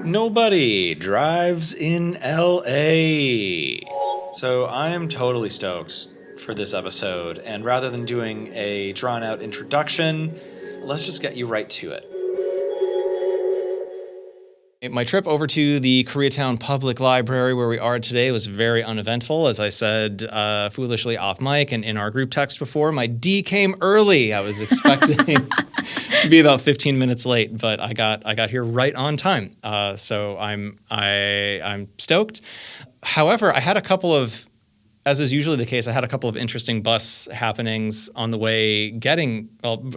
Nobody drives in LA. So I am totally stoked for this episode, and rather than doing a drawn out introduction, let's just get you right to it. My trip over to the Koreatown Public Library where we are today was very uneventful. As I said foolishly off mic and in our group text before, my D came early. I was expecting to be about 15 minutes late, but I got here right on time. So I'm stoked. However, I had a couple of, as is usually the case, I had a couple of interesting bus happenings on the way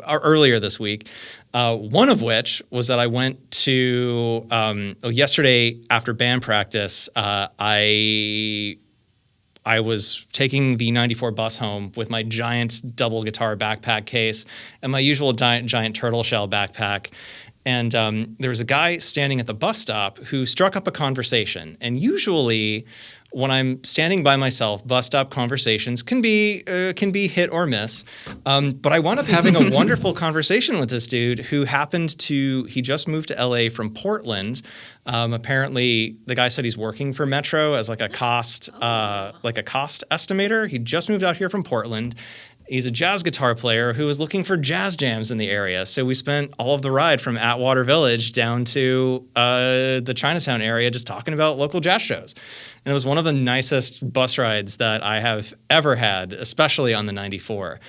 earlier this week. One of which was that I went to, yesterday after band practice, I was taking the 94 bus home with my giant double guitar backpack case and my usual giant turtle shell backpack. And there was a guy standing at the bus stop who struck up a conversation. And usually when I'm standing by myself, bus stop conversations can be hit or miss. But I wound up having a wonderful conversation with this dude who he just moved to LA from Portland. Apparently, the guy said he's working for Metro as like a cost estimator. He just moved out here from Portland. He's a jazz guitar player who was looking for jazz jams in the area. So we spent all of the ride from Atwater Village down to the Chinatown area just talking about local jazz shows. And it was one of the nicest bus rides that I have ever had, especially on the 94.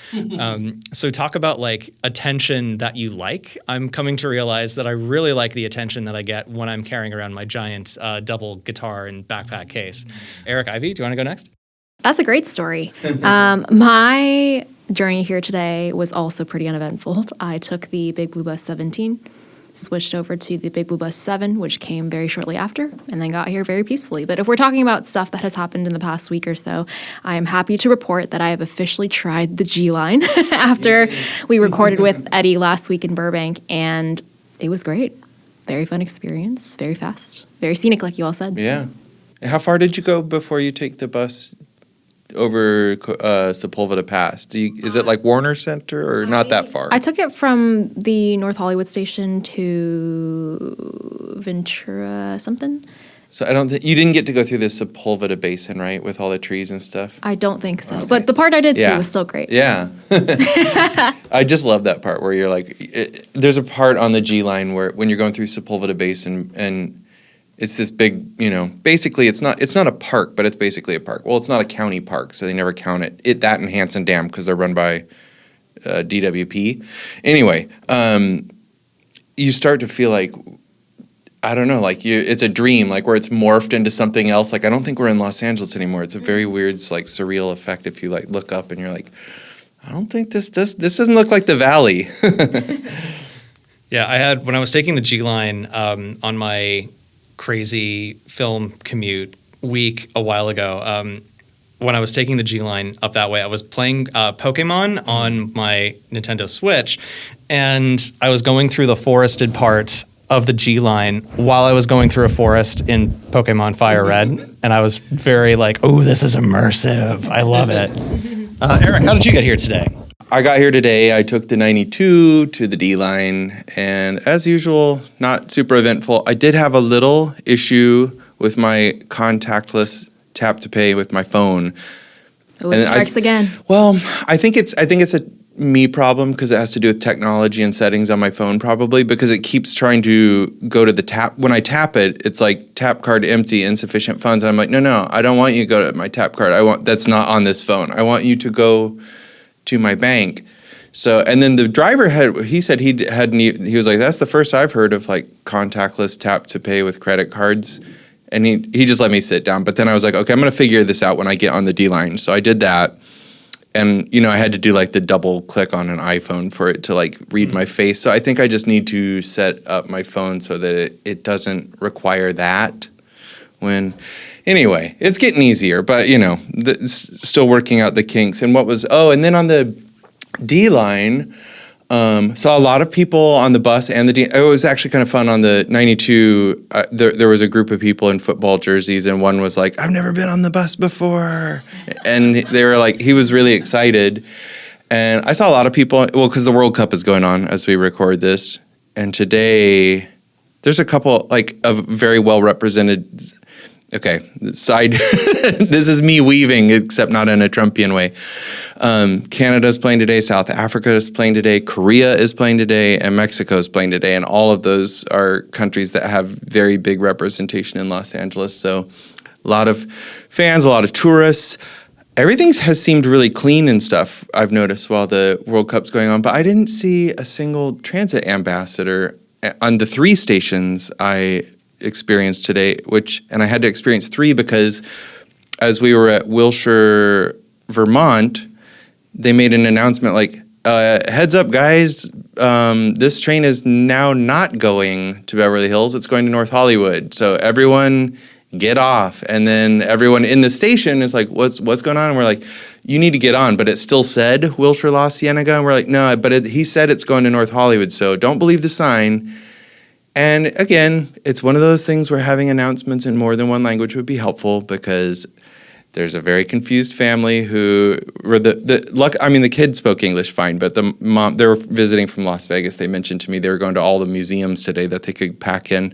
So talk about like attention that you like. I'm coming to realize that I really like the attention that I get when I'm carrying around my giant double guitar and backpack case. Eric, Ivy, do you want to go next? That's a great story. My journey here today was also pretty uneventful. I took the Big Blue Bus 17, switched over to the Big Blue Bus 7, which came very shortly after, and then got here very peacefully. But if we're talking about stuff that has happened in the past week or so, I am happy to report that I have officially tried the G line after we recorded with Eddie last week in Burbank, and it was great. Very fun experience, very fast, very scenic, like you all said. Yeah. How far did you go before you take the bus over Sepulveda Pass? Is it like Warner Center or not that far? I took it from the North Hollywood station to Ventura something. So I don't think you didn't get to go through the Sepulveda Basin, right, with all the trees and stuff? I don't think so. Okay. But the part I did see was still great. Yeah. I just love that part where you're like, there's a part on the G line where when you're going through Sepulveda Basin and it's this big, basically it's not a park, but it's basically a park. Well, it's not a county park, so they never count it. That and Hanson Dam because they're run by DWP. Anyway, you start to feel like, I don't know, like it's a dream, like where it's morphed into something else. Like I don't think we're in Los Angeles anymore. It's a very weird, like surreal effect if you like look up and you're like, I don't think this doesn't look like the Valley. Yeah, when I was taking the G line on my crazy film commute week a while ago, when I was taking the G line up that way, I was playing Pokemon on my Nintendo Switch, and I was going through the forested part of the G line while I was going through a forest in Pokemon Fire Red, and I was very like, oh, this is immersive. I love it. Eric, how did you get here today? I got here today. I took the 92 to the D line, and as usual, not super eventful. I did have a little issue with my contactless tap to pay with my phone. Oh, it strikes again. Well, I think it's a me problem because it has to do with technology and settings on my phone probably because it keeps trying to go to the tap. When I tap it, it's like tap card empty, insufficient funds. And I'm like, no, I don't want you to go to my tap card. That's not on this phone. I want you to go to my bank. So, and then the driver he said he was like, that's the first I've heard of like contactless tap to pay with credit cards. And he just let me sit down. But then I was like, okay, I'm going to figure this out when I get on the D line. So I did that. And, I had to do like the double click on an iPhone for it to like read my face. So I think I just need to set up my phone so that it doesn't require that anyway, it's getting easier, but still working out the kinks. And and then on the D line, saw a lot of people on the bus and the D. It was actually kind of fun on the 92. There was a group of people in football jerseys, and one was like, I've never been on the bus before. And they were like, he was really excited. And I saw a lot of people, because the World Cup is going on as we record this. And today there's a couple like of very well represented. Okay, side. This is me weaving, except not in a Trumpian way. Canada's playing today. South Africa is playing today. Korea is playing today, and Mexico is playing today. And all of those are countries that have very big representation in Los Angeles. So, a lot of fans, a lot of tourists. Everything has seemed really clean and stuff. I've noticed while the World Cup's going on, but I didn't see a single transit ambassador on the 3 stations I experienced today, and I had to experience 3 because as we were at Wilshire, Vermont, they made an announcement like, heads up guys, this train is now not going to Beverly Hills, it's going to North Hollywood. So everyone get off. And then everyone in the station is like, what's going on? And we're like, you need to get on. But it still said Wilshire, La Cienega. And we're like, no, but he said it's going to North Hollywood. So don't believe the sign. And again, it's one of those things where having announcements in more than one language would be helpful because there's a very confused family who were the kid spoke English fine, but the mom, they were visiting from Las Vegas. They mentioned to me they were going to all the museums today that they could pack in.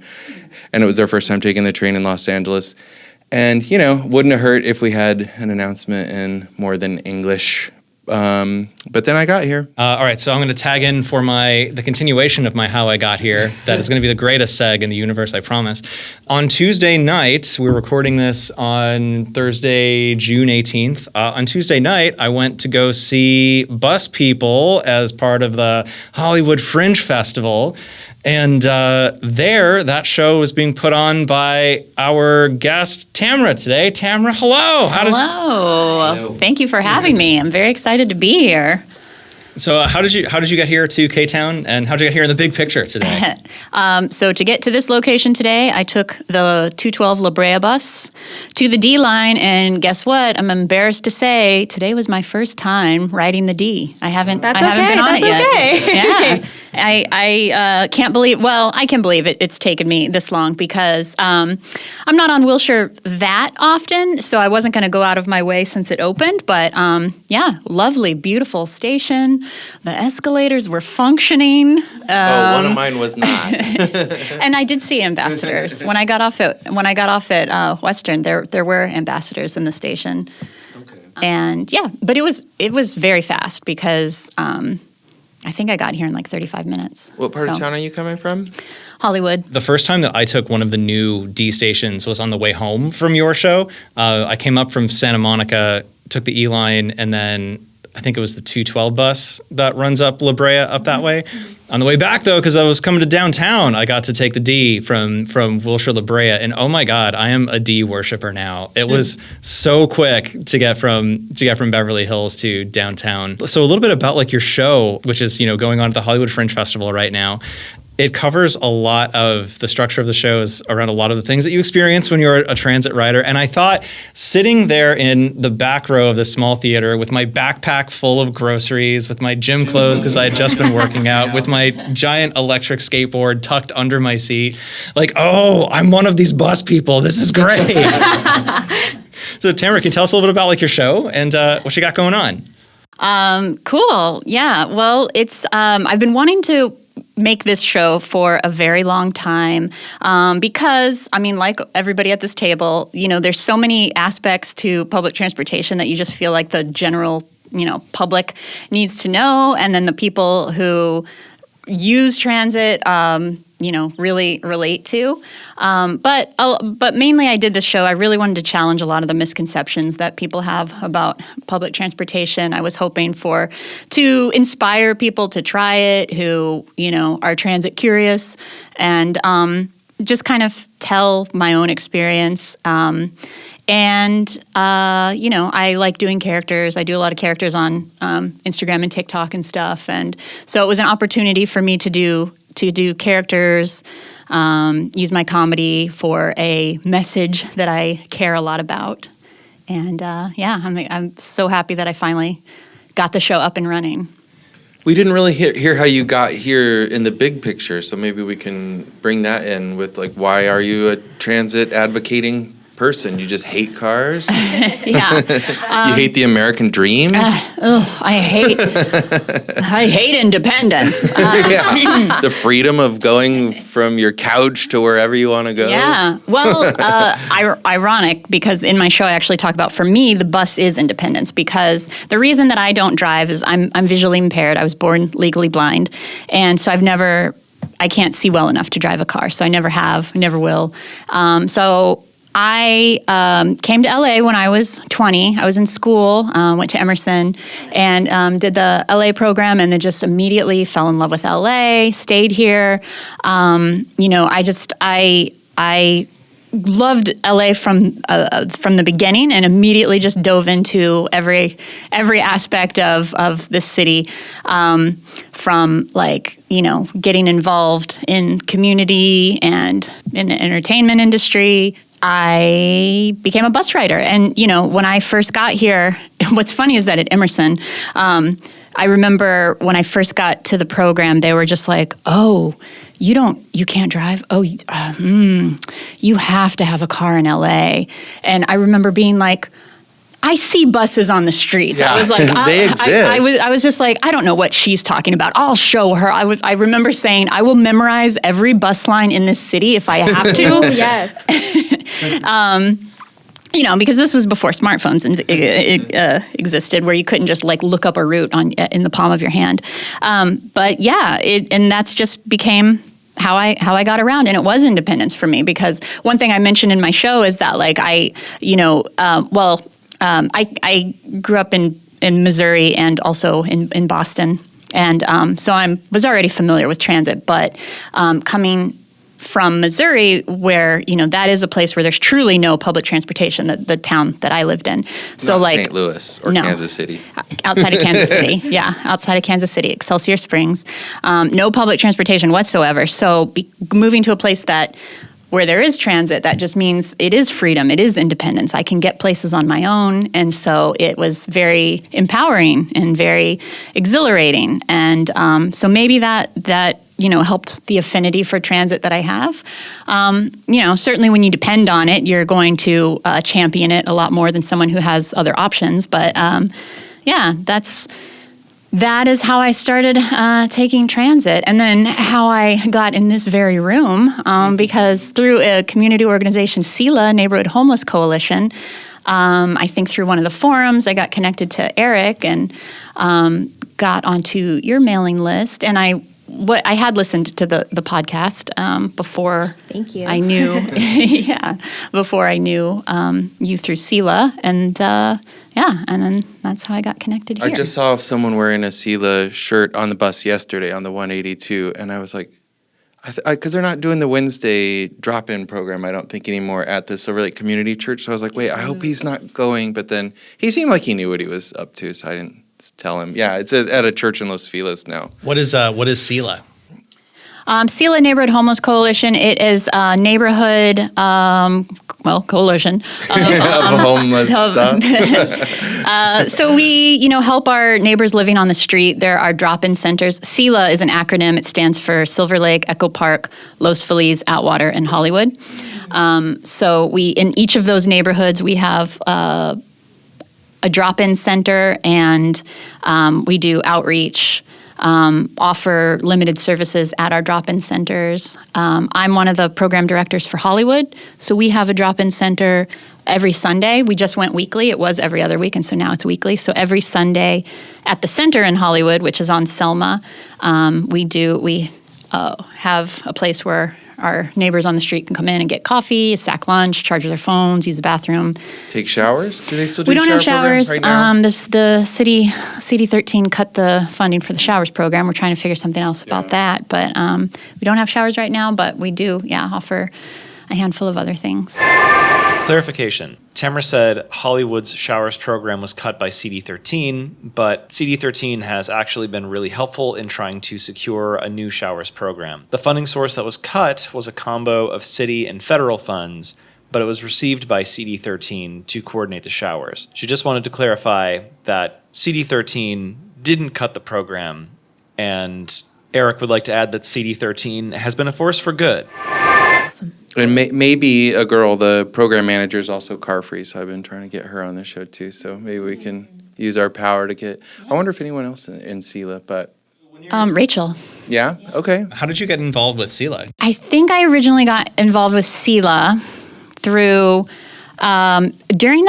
And it was their first time taking the train in Los Angeles. And, wouldn't have hurt if we had an announcement in more than English. But then I got here. All right, so I'm going to tag in for the continuation of my How I Got Here. That is going to be the greatest seg in the universe, I promise. On Tuesday night, we're recording this on Thursday, June 18th. On Tuesday night, I went to go see Bus People as part of the Hollywood Fringe Festival. And that show was being put on by our guest, Tamra, today. Tamra, hello. Hello. Thank you for having me. I'm very excited to be here. So how did you get here to K-Town, and how did you get here in the big picture today? So to get to this location today, I took the 212 La Brea bus to the D line, and guess what? I'm embarrassed to say today was my first time riding the D. I haven't been on it yet. Okay. Yeah. I can't believe, I can believe it's taken me this long because I'm not on Wilshire that often, so I wasn't going to go out of my way since it opened, but lovely, beautiful station. The escalators were functioning. One of mine was not. And I did see ambassadors. When I got off at Western, there were ambassadors in the station. Okay. And but it was very fast because I think I got here in like 35 minutes. What part of town are you coming from? Hollywood. The first time that I took one of the new D stations was on the way home from your show. I came up from Santa Monica, took the E line, and then I think it was the 212 bus that runs up La Brea up that way. On the way back, though, because I was coming to downtown, I got to take the D from Wilshire, La Brea, and oh my God, I am a D worshiper now. It was so quick to get from Beverly Hills to downtown. So a little bit about like your show, which is going on at the Hollywood Fringe Festival right now. It covers a lot of the structure of the show is around a lot of the things that you experience when you're a transit rider. And I thought sitting there in the back row of this small theater with my backpack full of groceries, with my gym clothes because I had just been working out, with my giant electric skateboard tucked under my seat, like, oh, I'm one of these bus people. This is great. So Tamra, can you tell us a little bit about like your show and what you got going on? Cool. Yeah. Well, it's I've been wanting to make this show for a very long time because, like everybody at this table, there's so many aspects to public transportation that you just feel like the general, public needs to know. And then the people who use transit, really relate to. But mainly I did this show. I really wanted to challenge a lot of the misconceptions that people have about public transportation. I was hoping to inspire people to try it who, are transit curious and just kind of tell my own experience. I like doing characters. I do a lot of characters on Instagram and TikTok and stuff. And so it was an opportunity for me to do characters, use my comedy for a message that I care a lot about. And I'm so happy that I finally got the show up and running. We didn't really hear how you got here in the big picture, so maybe we can bring that in with like, why are you a transit advocating person. You just hate cars. Yeah. You hate the American dream. I hate independence. Yeah. The freedom of going from your couch to wherever you want to go. Yeah. Well, ironic, because in my show I actually talk about, for me, the bus is independence, because the reason that I don't drive is I'm visually impaired. I was born legally blind. And so I can't see well enough to drive a car. So I never have, never will. So I came to LA when I was 20. I was in school, went to Emerson, and did the LA program, and then just immediately fell in love with LA, stayed here. I loved LA from the beginning, and immediately just dove into every aspect of this city, from getting involved in community and in the entertainment industry. I became a bus rider, and when I first got here, what's funny is that at Emerson, I remember when I first got to the program, they were just like, "Oh, you can't drive? Oh, you have to have a car in LA." And I remember being like, I see buses on the streets. Yeah. I was like, they exist. I was just like, I don't know what she's talking about. I'll show her. I remember saying, I will memorize every bus line in this city if I have to. Oh, yes. Because this was before smartphones existed, where you couldn't just look up a route in the palm of your hand. But yeah, and that's just became how I got around, and it was independence for me, because one thing I mentioned in my show is that I grew up in Missouri and also in Boston, and so I was already familiar with transit. But coming from Missouri, where that is a place where there's truly no public transportation, the town that I lived in. So Not St. Louis or Kansas City. Outside of Kansas City, yeah, outside of Kansas City, Excelsior Springs, no public transportation whatsoever. So moving to a place where there is transit, that just means it is freedom, it is independence. I can get places on my own, and so it was very empowering and very exhilarating. And so maybe that helped the affinity for transit that I have. Certainly when you depend on it, you're going to champion it a lot more than someone who has other options. But that is how I started taking transit, and then how I got in this very room, because through a community organization, SELA, Neighborhood Homeless Coalition, I think through one of the forums, I got connected to Eric and got onto your mailing list, and I had listened to the podcast before. Thank you. I knew, before I knew you through SELA, and and then that's how I got connected here. I just saw someone wearing a SELA shirt on the bus yesterday on the 182, and I was like, because they're not doing the Wednesday drop-in program, I don't think, anymore at the Silver Lake Community Church. So I was like, wait, I hope he's not going. But then he seemed like he knew what he was up to, so I didn't tell him. Yeah, it's at a church in Los Feliz now. What is SELA? SELA, Neighborhood Homeless Coalition. It is a neighborhood, coalition of homeless stuff. So we, help our neighbors living on the street. There are drop-in centers. SELA is an acronym. It stands for Silver Lake, Echo Park, Los Feliz, Atwater, and Hollywood. So we, in each of those neighborhoods, we have a drop-in center, and we do outreach, offer limited services at our drop-in centers. I'm one of the program directors for Hollywood, so we have a drop-in center every Sunday. We just went weekly. It was every other week, and so now it's weekly. So every Sunday at the center in Hollywood, which is on Selma, we have a place where our neighbors on the street can come in and get coffee, a sack lunch, charge their phones, use the bathroom. Take showers? Do they still do We don't have shower showers. program right now? The CD13 cut the funding for the showers program. We're trying to figure something else about that. But we don't have showers right now, but we do, offer a handful of other things. Clarification. Tamra said Hollywood's showers program was cut by CD13, but CD13 has actually been really helpful in trying to secure a new showers program. The funding source that was cut was a combo of city and federal funds, but it was received by CD13 to coordinate the showers. She just wanted to clarify that CD13 didn't cut the program, and Eric would like to add that CD13 has been a force for good. awesome. And maybe a girl, the program manager, is also car free, so I've been trying to get her on the show too. So maybe we can use our power to get. I wonder if anyone else in SELA, but Rachel. yeah, okay. How did you get involved with SELA? I think I originally got involved with SELA through during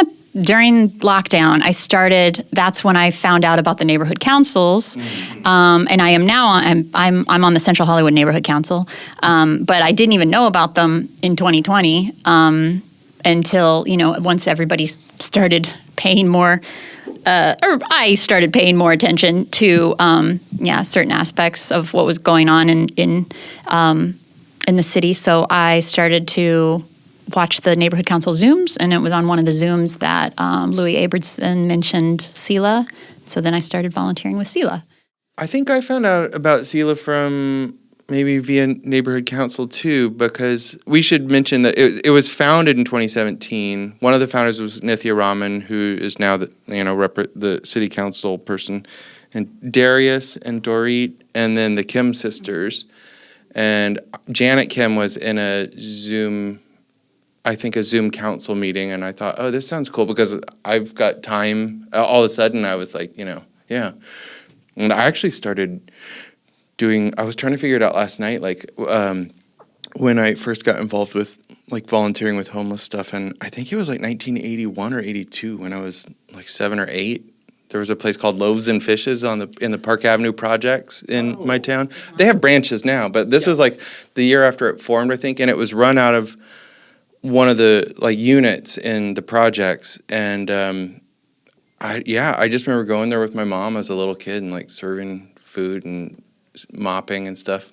lockdown. That's when I found out about the neighborhood councils, and I am now I'm on the Central Hollywood Neighborhood Council, but I didn't even know about them in 2020 until once everybody started paying more. Or I started paying more attention to certain aspects of what was going on in the city. So I started to watch the neighborhood council Zooms, and it was on one of the Zooms that Louis Abramson mentioned SELA. So then I started volunteering with SELA. I think I found out about SELA from maybe via neighborhood council too, because we should mention that it was founded in 2017. One of the founders was Nithya Raman, who is now the city council person, and Darius and Dorit, and then the Kim sisters. And Janet Kim was in a Zoom council meeting, and I thought, oh, this sounds cool because I've got time. All of a sudden, I was like, yeah. And I actually started I was trying to figure it out last night, when I first got involved with volunteering with homeless stuff, and I think it was 1981 or 82 when I was 7 or 8. There was a place called Loaves and Fishes in the Park Avenue projects in my town. They have branches now, but this was the year after it formed, I think, and it was run out of one of the units in the projects, and I just remember going there with my mom as a little kid and serving food and mopping and stuff.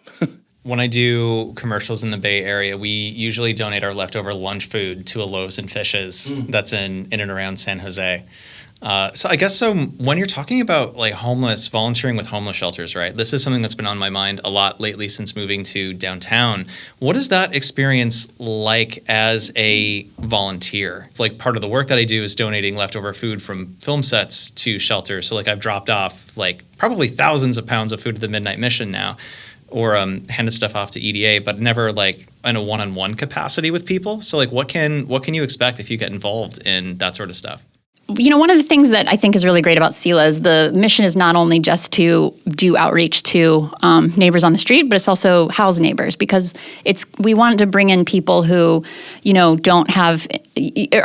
When I do commercials in the Bay Area, we usually donate our leftover lunch food to a Loaves and Fishes that's in and around San Jose. So when you're talking about volunteering with homeless shelters, right? This is something that's been on my mind a lot lately since moving to downtown. What is that experience like as a volunteer? Part of the work that I do is donating leftover food from film sets to shelters. So I've dropped off probably thousands of pounds of food to the Midnight Mission now, or handed stuff off to EDA, but never in a one-on-one capacity with people. So what can you expect if you get involved in that sort of stuff? One of the things that I think is really great about SELA is the mission is not only just to do outreach to neighbors on the street, but it's also house neighbors, because we want to bring in people who, don't have,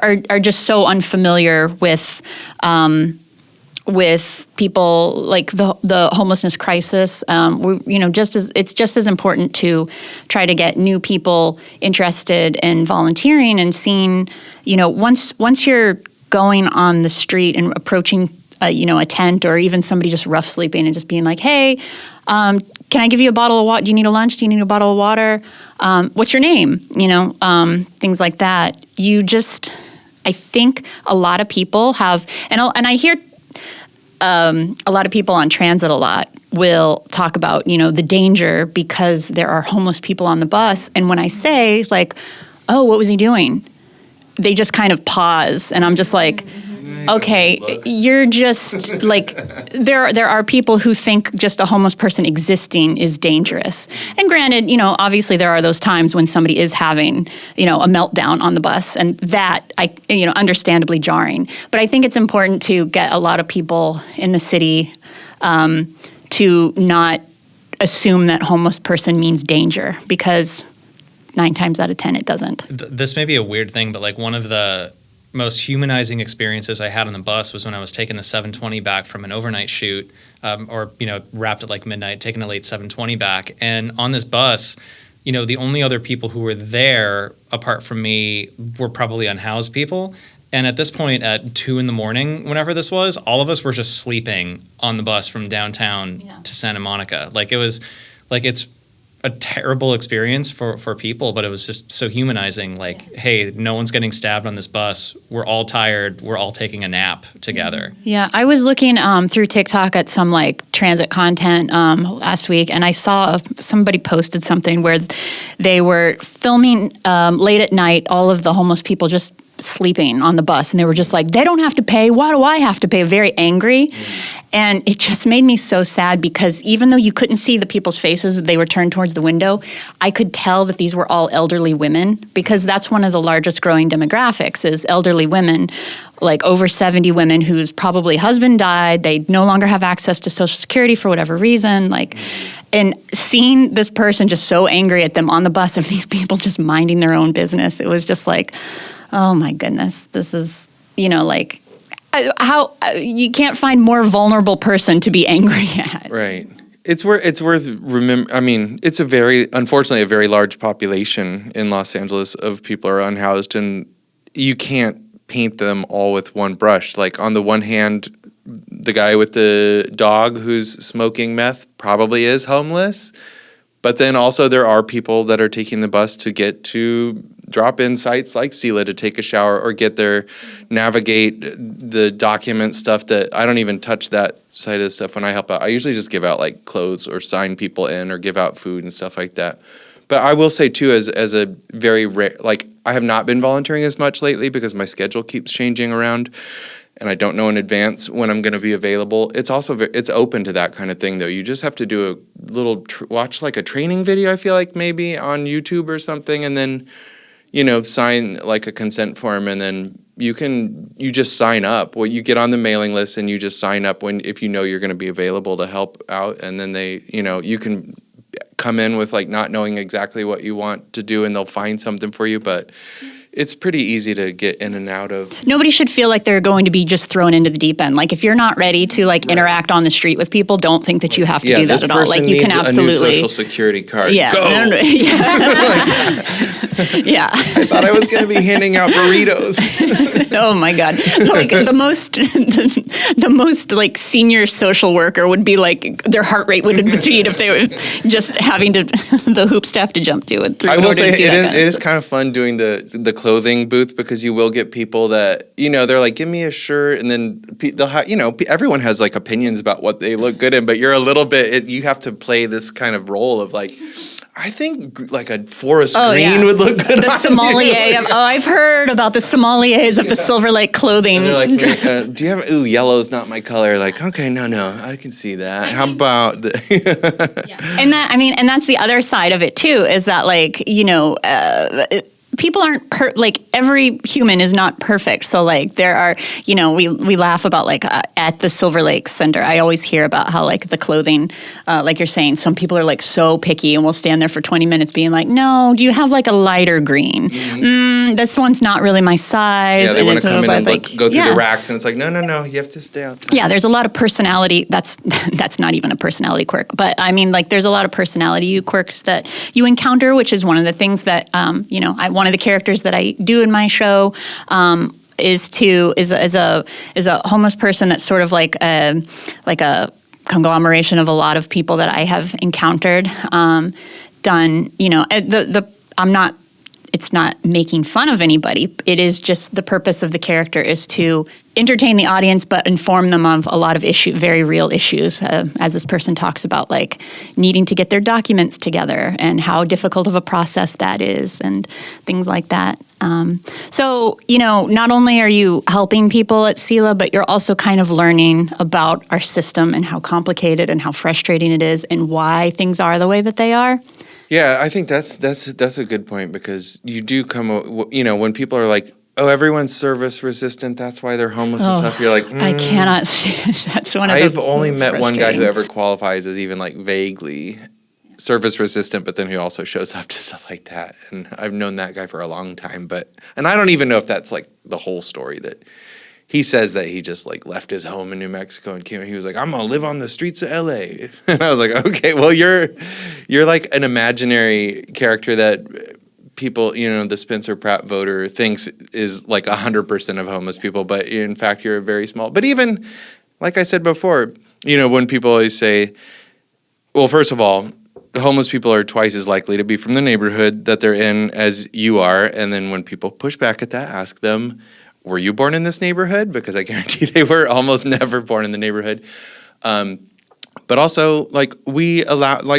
are just so unfamiliar with people the homelessness crisis. It's just as important to try to get new people interested in volunteering and seeing, once you're going on the street and approaching, a tent, or even somebody just rough sleeping and just being like, hey, can I give you a bottle of water? Do you need a lunch? Do you need a bottle of water? What's your name? Things like that. I think a lot of people have, and I hear a lot of people on transit a lot will talk about, the danger because there are homeless people on the bus. And when I say oh, what was he doing? They just kind of pause, and I'm just like, okay, you're just there are people who think just a homeless person existing is dangerous. And granted, obviously there are those times when somebody is having, a meltdown on the bus, and that understandably jarring. But I think it's important to get a lot of people in the city to not assume that homeless person means danger, because 9 times out of 10, it doesn't. This may be a weird thing, but one of the most humanizing experiences I had on the bus was when I was taking the 720 back from an overnight shoot, or wrapped at midnight, taking a late 720 back. And on this bus, the only other people who were there apart from me were probably unhoused people. And at this point, at 2 a.m, whenever this was, all of us were just sleeping on the bus from downtown to Santa Monica. It was it's a terrible experience for people, but it was just so humanizing. Hey, no one's getting stabbed on this bus. We're all tired. We're all taking a nap together. Yeah, I was looking through TikTok at some transit content last week, and I saw somebody posted something where they were filming late at night all of the homeless people just sleeping on the bus, and they were just like, they don't have to pay. Why do I have to pay? Very angry. And it just made me so sad because even though you couldn't see the people's faces, they were turned towards the window, I could tell that these were all elderly women, because that's one of the largest growing demographics is elderly women, like over 70 women whose probably husband died. They no longer have access to Social Security for whatever reason. Like, and seeing this person just so angry at them on the bus of these people just minding their own business, it was just like, oh my goodness, this is, like, how you can't find more vulnerable person to be angry at. Right. It's worth remember. I mean, it's unfortunately a very large population in Los Angeles of people who are unhoused, and you can't paint them all with one brush. Like, on the one hand, the guy with the dog who's smoking meth probably is homeless, but then also there are people that are taking the bus to get to drop-in sites like Sela to take a shower or navigate the document stuff that I don't even touch that side of the stuff when I help out. I usually just give out like clothes or sign people in or give out food and stuff like that. But I will say too, as a very rare, like, I have not been volunteering as much lately because my schedule keeps changing around, and I don't know in advance when I'm going to be available. It's also it's open to that kind of thing, though. You just have to do a little watch like a training video, I feel like, maybe on YouTube or something, and then sign like a consent form, and then you just sign up. Well, you get on the mailing list and you just sign up if you know you're going to be available to help out, and then they you can come in with like not knowing exactly what you want to do, and they'll find something for you, but it's pretty easy to get in and out of. Nobody should feel like they're going to be just thrown into the deep end. Like, if you're not ready to interact on the street with people, don't think that you have to do that at all. Like, you can absolutely a new Social Security card. Yeah. Go. Yeah. I thought I was going to be handing out burritos. Oh my God! Like the most like senior social worker would be like their heart rate would exceed if they were just having the hoop staff to jump to it. I will say it is kind of fun doing the clothing booth, because you will get people that they're like, give me a shirt, and then they'll have everyone has like opinions about what they look good in, but you're a little bit you have to play this kind of role of like, I think like a forest green would look good. The sommelier. I've heard about the sommeliers of the Silver Lake clothing. And they're like, do you have? Yellow's not my color. Like, okay, no, I can see that. How about the? And and that's the other side of it too. Is that like people aren't every human is not perfect. So like there are, we laugh about like at the Silver Lake Center, I always hear about how like the clothing, like you're saying, some people are like so picky and will stand there for 20 minutes being like, no, do you have like a lighter green? Mm-hmm. This one's not really my size. Yeah, they want to come in and go through the racks, and it's like, no, you have to stay outside. Yeah, there's a lot of personality. That's not even a personality quirk, but I mean, like, there's a lot of personality quirks that you encounter, which is one of the things that one of the characters that I do in my show is a homeless person that's sort of like a conglomeration of a lot of people that I have encountered. It's not making fun of anybody. It is just the purpose of the character is to entertain the audience, but inform them of a lot of very real issues, as this person talks about, like needing to get their documents together and how difficult of a process that is and things like that. So, not only are you helping people at Sela, but you're also kind of learning about our system and how complicated and how frustrating it is and why things are the way that they are. Yeah, I think that's a good point, because you do when people are like, oh, everyone's service resistant, that's why they're homeless and stuff. You're like, I cannot see that's one of I've only met one guy who ever qualifies as even like vaguely service resistant, but then who also shows up to stuff like that. And I've known that guy for a long time, and I don't even know if that's like the whole story. That he says that he just like left his home in New Mexico and came. He was like, I'm gonna live on the streets of LA. And I was like, okay, well you're like an imaginary character that people, the Spencer Pratt voter thinks is like 100% of homeless people, but in fact you're a very small. But even like I said before, when people always say, well, first of all, homeless people are twice as likely to be from the neighborhood that they're in as you are. And then when people push back at that, ask them, were you born in this neighborhood? Because I guarantee they were almost never born in the neighborhood. But also, like,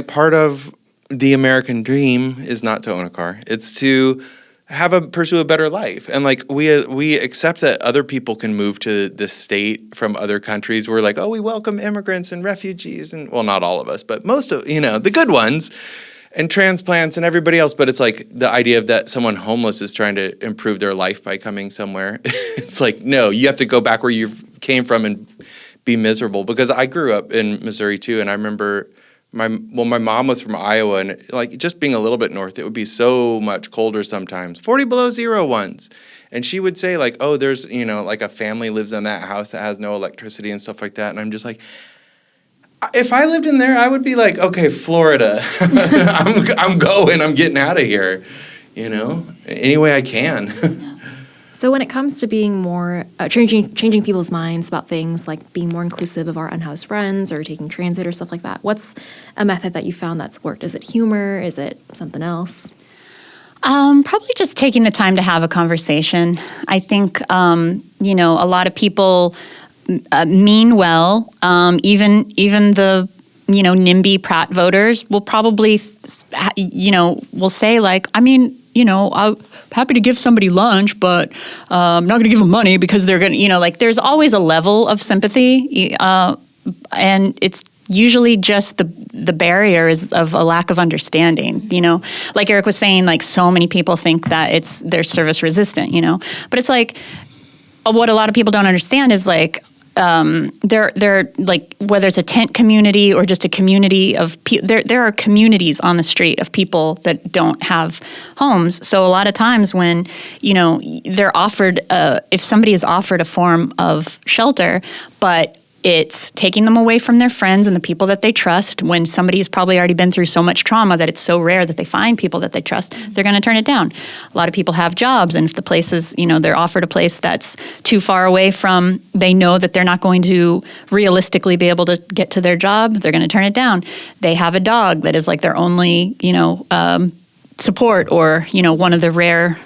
part of the American dream is not to own a car. It's to pursue a better life. And like we accept that other people can move to this state from other countries. We're like, oh, we welcome immigrants and refugees, and well, not all of us, but most of the good ones, and transplants and everybody else. But it's like the idea of that someone homeless is trying to improve their life by coming somewhere. It's like, no, you have to go back where you came from and be miserable. Because I grew up in Missouri too, and I remember my mom was from Iowa, and like just being a little bit north, it would be so much colder sometimes, 40 below zero once. And she would say like, oh, there's, like a family lives in that house that has no electricity and stuff like that. And I'm just like, if I lived in there, I would be like, okay, Florida, I'm going, I'm getting out of here, any way I can. So when it comes to being more, changing people's minds about things like being more inclusive of our unhoused friends or taking transit or stuff like that, what's a method that you found that's worked? Is it humor? Is it something else? Probably just taking the time to have a conversation. I think, a lot of people mean well. Even the NIMBY Pratt voters will probably, will say like, I'm happy to give somebody lunch, but I'm not going to give them money because they're going to, there's always a level of sympathy, and it's usually just the barrier is of a lack of understanding. Like Eric was saying, like so many people think that they're service resistant, but it's like what a lot of people don't understand is like. They're like whether it's a tent community or just a community of there are communities on the street of people that don't have homes. So a lot of times when they're offered if somebody is offered a form of shelter, but it's taking them away from their friends and the people that they trust when somebody's probably already been through so much trauma that it's so rare that they find people that they trust, they're going to turn it down. A lot of people have jobs, and if the place is, they're offered a place that's too far away from, they know that they're not going to realistically be able to get to their job, they're going to turn it down. They have a dog that is like their only, support, or, one of the rare,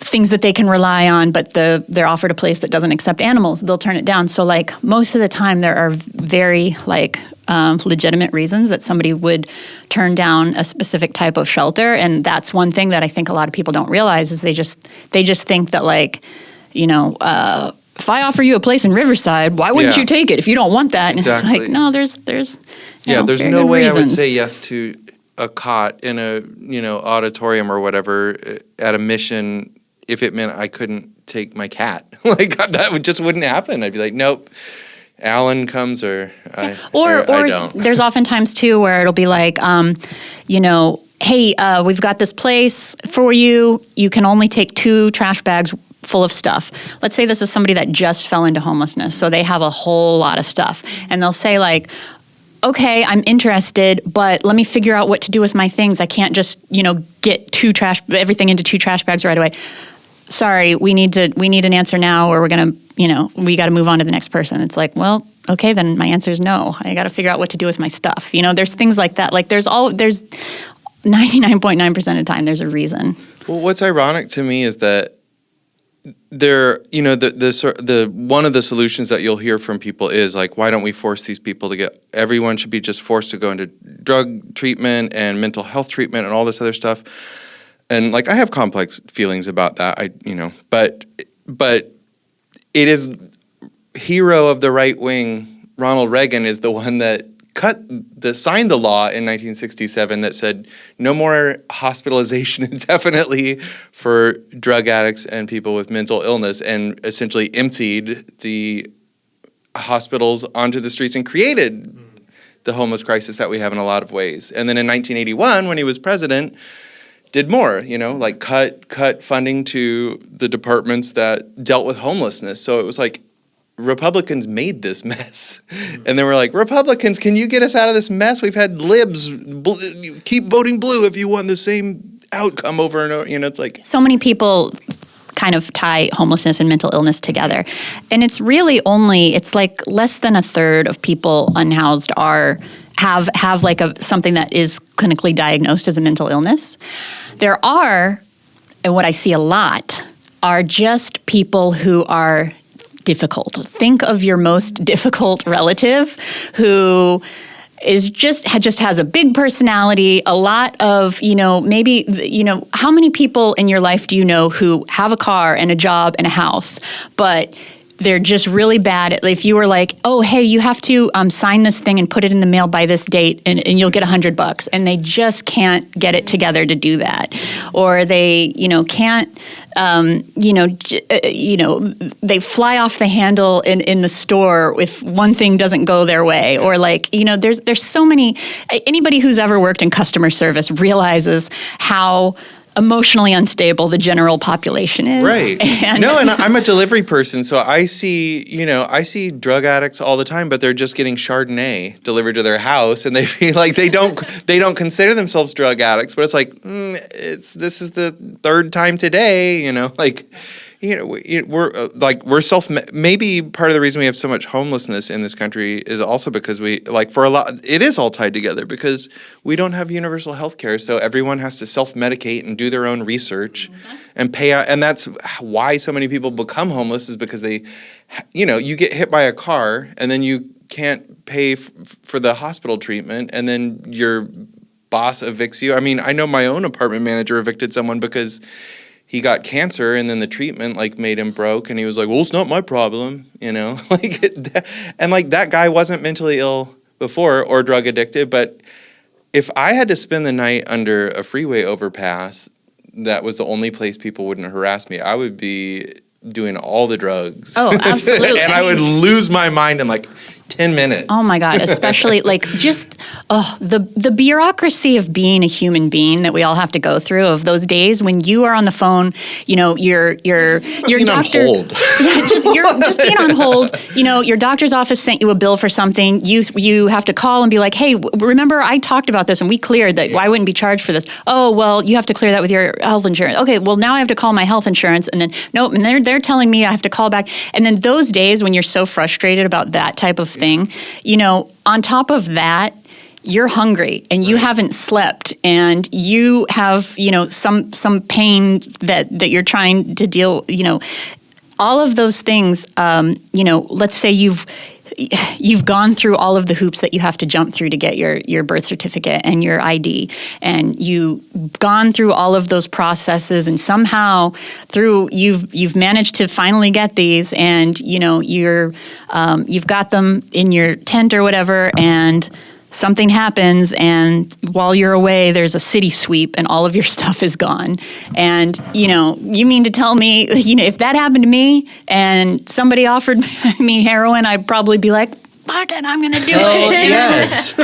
things that they can rely on, but they're offered a place that doesn't accept animals, they'll turn it down. So like most of the time there are very legitimate reasons that somebody would turn down a specific type of shelter. And that's one thing that I think a lot of people don't realize is they just think that if I offer you a place in Riverside, why wouldn't you take it if you don't want that? And exactly. It's like, no, there's there's no way reasons. I would say yes to a cot in a auditorium or whatever at a mission if it meant I couldn't take my cat. Like that just wouldn't happen. I'd be like, nope, Alan comes or I don't. There's oftentimes too where it'll be like, hey, we've got this place for you. You can only take 2 trash bags full of stuff. Let's say this is somebody that just fell into homelessness, so they have a whole lot of stuff, and they'll say like, okay, I'm interested, but let me figure out what to do with my things. I can't just, get everything into 2 trash bags right away. Sorry, we need an answer now, or we're going to, we got to move on to the next person. It's like, well, okay, then my answer is no. I got to figure out what to do with my stuff. There's things like that. Like there's 99.9% of the time there's a reason. Well, what's ironic to me is that there, the one of the solutions that you'll hear from people is like, why don't we force these people everyone should be just forced to go into drug treatment and mental health treatment and all this other stuff. And like, I have complex feelings about that. But it is hero of the right wing, Ronald Reagan, is the one that signed the law in 1967 that said no more hospitalization indefinitely for drug addicts and people with mental illness, and essentially emptied the hospitals onto the streets and created the homeless crisis that we have in a lot of ways. And then in 1981, when he was president, did more, like cut funding to the departments that dealt with homelessness. So it was like Republicans made this mess. And they were like, Republicans, can you get us out of this mess? We've had libs keep voting blue if you want the same outcome over and over. It's like so many people kind of tie homelessness and mental illness together. And it's really it's like less than a third of people unhoused have like something that is clinically diagnosed as a mental illness. There are, and what I see a lot, are just people who are difficult. Think of your most difficult relative who just has a big personality, a lot of, maybe, how many people in your life do you know who have a car and a job and a house, but they're just really bad at, if you were like, oh, hey, you have to sign this thing and put it in the mail by this date and you'll get $100, and they just can't get it together to do that. Or they, can't, they fly off the handle in the store if one thing doesn't go their way. Or there's so many, anybody who's ever worked in customer service realizes how emotionally unstable the general population is. Right. And I'm a delivery person, so I see drug addicts all the time, but they're just getting Chardonnay delivered to their house, and they feel like they don't consider themselves drug addicts, but it's like this is the third time today, we're maybe part of the reason we have so much homelessness in this country is also because it is all tied together because we don't have universal health care, so everyone has to self-medicate and do their own research and pay out, and that's why so many people become homeless is because they, you get hit by a car and then you can't pay for the hospital treatment, and then your boss evicts you. I mean, I know my own apartment manager evicted someone because he got cancer, and then the treatment made him broke, and he was like, well, it's not my problem, and that guy wasn't mentally ill before or drug addicted, but if I had to spend the night under a freeway overpass, that was the only place people wouldn't harass me, I would be doing all the drugs. Oh, absolutely. And I would lose my mind in 10 minutes. Oh my God, especially the bureaucracy of being a human being that we all have to go through, of those days when you are on the phone, your doctor on hold. just being on hold, your doctor's office sent you a bill for something, you have to call and be like, hey, remember I talked about this and we cleared that, why wouldn't be charged for this? Oh, well, you have to clear that with your health insurance. Okay, well, now I have to call my health insurance, and then nope, and they're telling me I have to call back. And then those days when you're so frustrated about that type of thing, on top of that, you're hungry and you haven't slept and you have, some pain that you're trying to deal, all of those things, let's say you've gone through all of the hoops that you have to jump through to get your birth certificate and your ID, and you've gone through all of those processes, and somehow you've managed to finally get these, and you've got them in your tent or whatever, and something happens, and while you're away, there's a city sweep and all of your stuff is gone. And, you mean to tell me, if that happened to me and somebody offered me heroin, I'd probably be like, fuck it, I'm going to do it. Yes.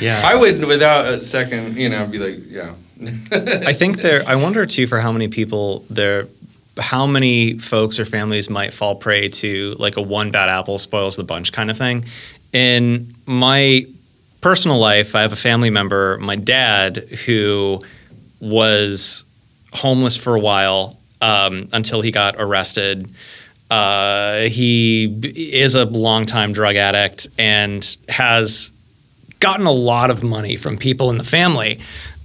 Yeah. I would, without a second, be like, yeah. I wonder too, for how many people how many folks or families might fall prey to a one bad apple spoils the bunch kind of thing. In my personal life, I have a family member, my dad, who was homeless for a while until he got arrested. He is a longtime drug addict and has gotten a lot of money from people in the family,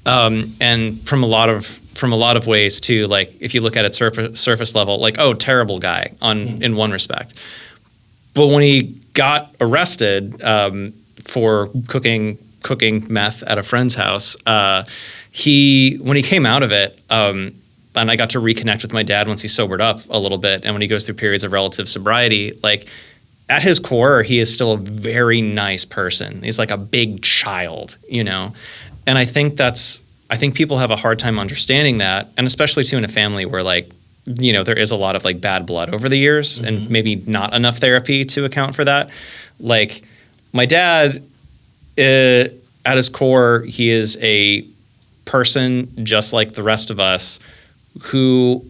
and from a lot of ways too. If you look at it surface level, terrible guy in one respect. But when he got arrested for cooking meth at a friend's house, when he came out of it, and I got to reconnect with my dad once he sobered up a little bit, and when he goes through periods of relative sobriety, at his core, he is still a very nice person. He's like a big child, And I think people have a hard time understanding that, and especially too in a family where there is a lot of bad blood over the years, and maybe not enough therapy to account for that. My dad, at his core, he is a person just like the rest of us who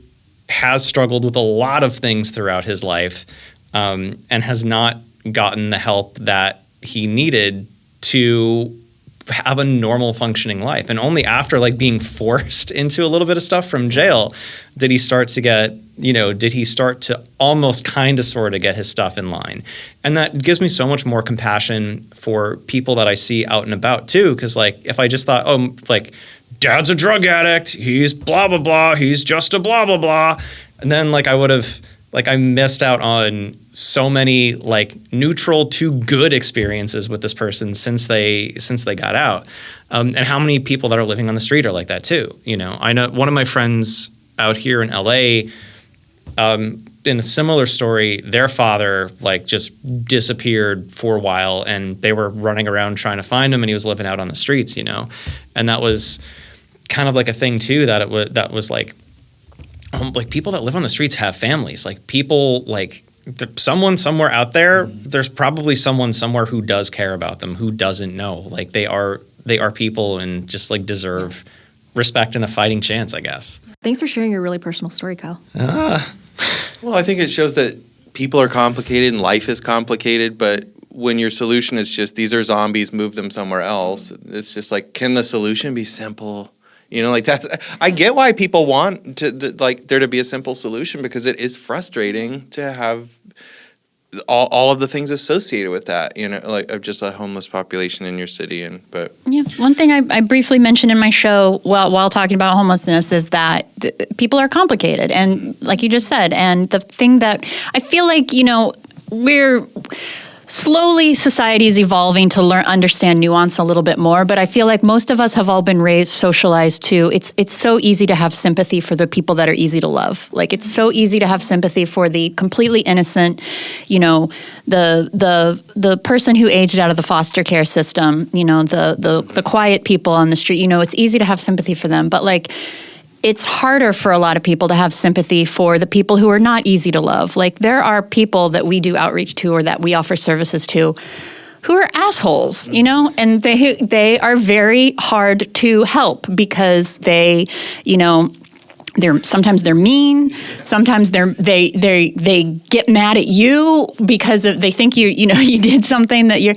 has struggled with a lot of things throughout his life, and has not gotten the help that he needed to have a normal functioning life. And only after being forced into a little bit of stuff from jail did he start to almost kind of sort of get his stuff in line. And that gives me so much more compassion for people that I see out and about too. Cause if I just thought, dad's a drug addict, he's blah, blah, blah, he's just a blah, blah, blah. And then I would have, I missed out on so many like neutral to good experiences with this person since they got out, and how many people that are living on the street are like that too. You know, I know one of my friends out here in LA, in a similar story, their father like just disappeared for a while, and they were running around trying to find him, and he was living out on the streets, you know, and that was kind of like a thing too, that was like people that live on the streets have families, like people like someone somewhere out there, there's probably someone somewhere who does care about them, who doesn't know, like they are people and just like deserve respect and a fighting chance, I guess. Thanks for sharing your really personal story, Kyle. Well, I think it shows that people are complicated and life is complicated, but when your solution is just, these are zombies, move them somewhere else, it's just like, can the solution be simple? You know, like that. I get why people want there to be a simple solution, because it is frustrating to have all of the things associated with that, you know, like of just a homeless population in your city. But yeah, one thing I briefly mentioned in my show while talking about homelessness is that people are complicated, and like you just said, and the thing that I feel like, you know, we're slowly, society is evolving to understand nuance a little bit more, but I feel like most of us have all been raised, socialized to, it's so easy to have sympathy for the people that are easy to love. Like, it's so easy to have sympathy for the completely innocent, you know, the person who aged out of the foster care system, you know, the quiet people on the street, you know, it's easy to have sympathy for them, but like, it's harder for a lot of people to have sympathy for the people who are not easy to love. Like, there are people that we do outreach to or that we offer services to who are assholes, you know, and they are very hard to help because they, you know, sometimes they're mean, sometimes they get mad at you because they think you know, you did something that you're.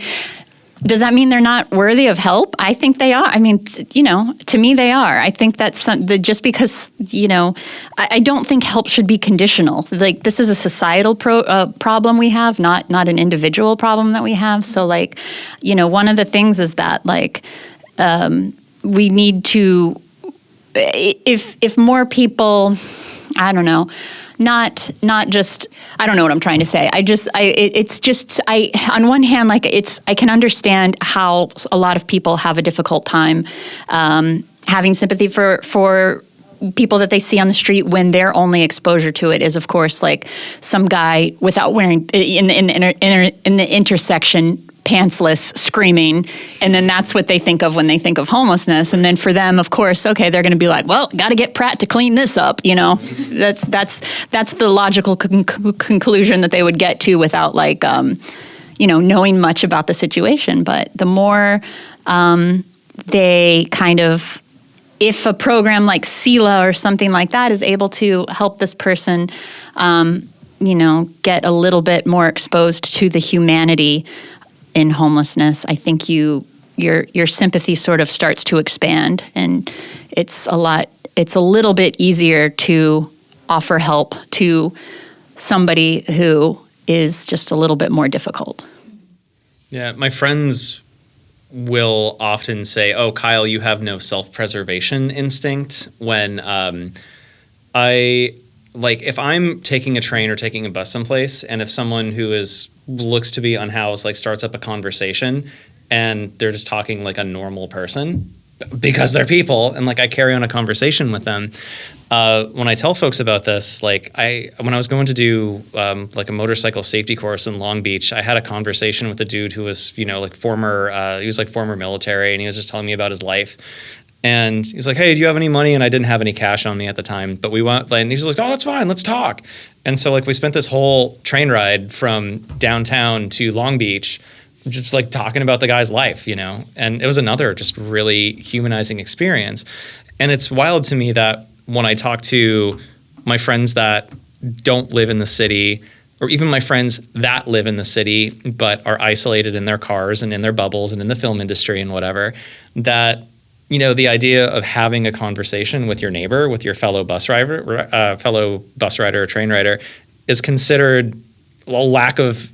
Does that mean they're not worthy of help? I think they are. I mean, you know, to me they are. I think that's just because, you know, I don't think help should be conditional. Like, this is a societal problem we have, not an individual problem that we have. So, like, you know, one of the things is that, like, we need to, if more people, I don't know, not just, I don't know what I'm trying to say. On one hand, like, I can understand how a lot of people have a difficult time having sympathy for people that they see on the street when their only exposure to it is, of course, like some guy without wearing in the intersection, pantsless, screaming, and then that's what they think of when they think of homelessness. And then for them, of course, okay, they're going to be like, well, got to get Pratt to clean this up, you know. That's the logical conclusion that they would get to without, like, you know, knowing much about the situation. But the more they kind of, if a program like SELA or something like that is able to help this person, you know, get a little bit more exposed to the humanity in homelessness, I think your sympathy sort of starts to expand, and it's a little bit easier to offer help to somebody who is just a little bit more difficult. Yeah, my friends will often say, "Oh, Kyle, you have no self-preservation instinct," when if I'm taking a train or taking a bus someplace, and if someone who looks to be unhoused, like, starts up a conversation and they're just talking like a normal person because they're people, and like I carry on a conversation with them. When I tell folks about this, like when I was going to do like a motorcycle safety course in Long Beach, I had a conversation with a dude who was, you know, like he was former military, and he was just telling me about his life. And he's like, "Hey, do you have any money?" And I didn't have any cash on me at the time, but we went, and he's like, "Oh, that's fine, let's talk." And so, like, we spent this whole train ride from downtown to Long Beach just like talking about the guy's life, you know, and it was another just really humanizing experience. And it's wild to me that when I talk to my friends that don't live in the city, or even my friends that live in the city but are isolated in their cars and in their bubbles and in the film industry and whatever, that, you know, the idea of having a conversation with your neighbor, with your fellow bus rider or train rider, is considered a lack of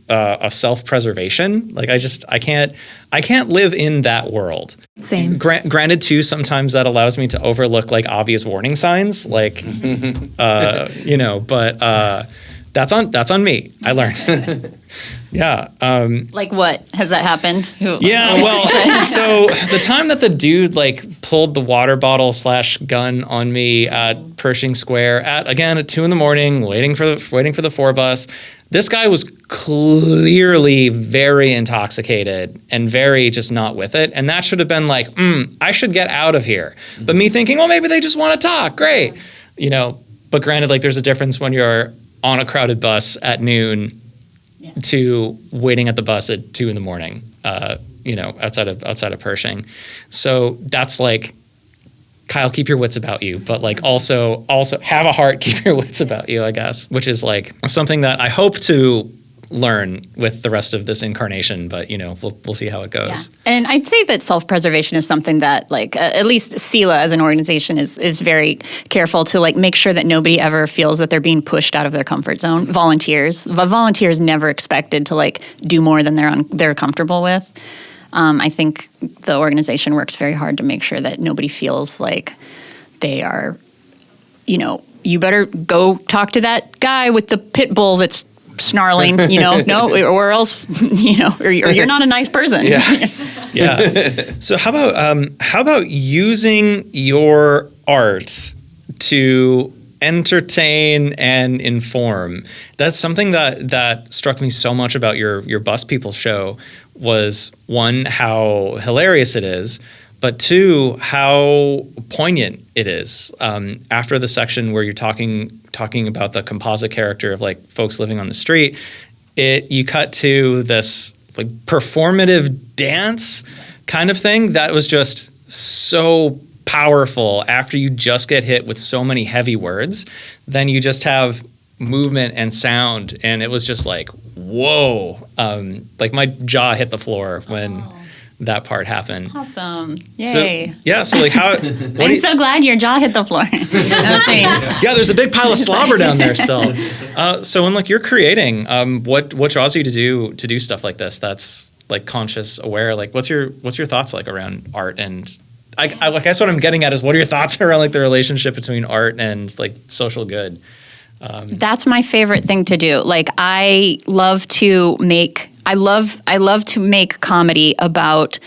self-preservation. Like, I can't live in that world. Same. Granted, too, sometimes that allows me to overlook like obvious warning signs, like, you know, but That's on me. I learned. Yeah. Like what? Has that happened? Yeah, well, so the time that the dude like pulled the water bottle / gun on me at Pershing Square at 2 a.m, waiting for the 4 bus, this guy was clearly very intoxicated and very just not with it. And that should have been like, I should get out of here. But me thinking, well, maybe they just want to talk. Great. But granted, like there's a difference when you're on a crowded bus at noon to waiting at the bus at 2 a.m, outside of Pershing. So that's like, Kyle, keep your wits about you, but like also have a heart, keep your wits about you, I guess, which is like something that I hope to learn with the rest of this incarnation, but we'll see how it goes. Yeah. And I'd say that self-preservation is something that like at least SELA as an organization is very careful to like make sure that nobody ever feels that they're being pushed out of their comfort zone. Volunteers never expected to like do more than they're comfortable with. I think the organization works very hard to make sure that nobody feels like they are, you better go talk to that guy with the pit bull that's snarling, no, or else, or you're not a nice person. Yeah. Yeah. So how about using your art to entertain and inform? That's something that struck me so much about your Bus People show was, one, how hilarious it is, but two, how poignant it is. After the section where you're talking about the composite character of like folks living on the street, you cut to this like performative dance kind of thing that was just so powerful. After you just get hit with so many heavy words, then you just have movement and sound, and it was just like, whoa. Like my jaw hit the floor when that part happened. Awesome. Yay. So like how I'm so glad your jaw hit the floor. Yeah, there's a big pile of slobber down there still. So when like you're creating, what draws you to do stuff like this that's like conscious, aware? Like what's your thoughts like around art? And I guess what I'm getting at is, what are your thoughts around like the relationship between art and like social good? That's my favorite thing to do. Like I love to make comedy about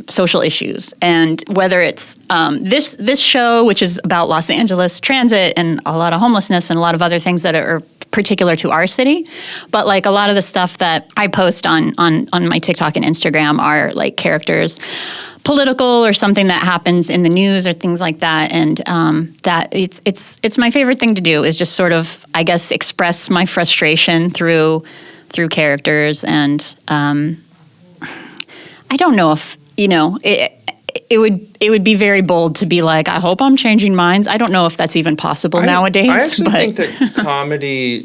social issues, and whether it's this show, which is about Los Angeles transit and a lot of homelessness and a lot of other things that are particular to our city, but like a lot of the stuff that I post on my TikTok and Instagram are like characters, political or something that happens in the news or things like that, and that it's my favorite thing to do is just sort of, I guess, express my frustration through characters. And I don't know if it would be very bold to be like, I hope I'm changing minds. I don't know if that's even possible nowadays. I actually think that comedy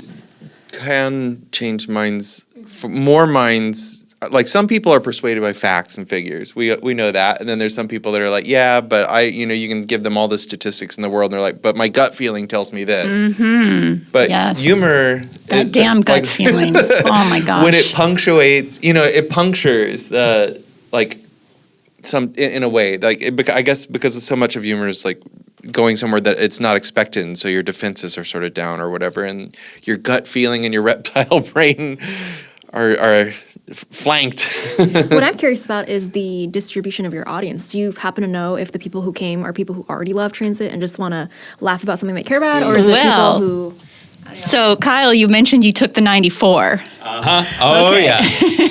can change minds, more minds. Like some people are persuaded by facts and figures. We know that. And then there's some people that are like, yeah, but you can give them all the statistics in the world, and they're like, but my gut feeling tells me this. Mm-hmm. But yes. Humor, that damn gut feeling. Oh my gosh. When it punctuates, it punctures the like some in a way. Like I guess because so much of humor is like going somewhere that it's not expected, and so your defenses are sort of down or whatever, and your gut feeling and your reptile brain are flanked. What I'm curious about is the distribution of your audience. Do you happen to know if the people who came are people who already love transit and just want to laugh about something they care about, or is it people who... So, Kyle, you mentioned you took the 94. Uh-huh. Oh, okay. Yeah.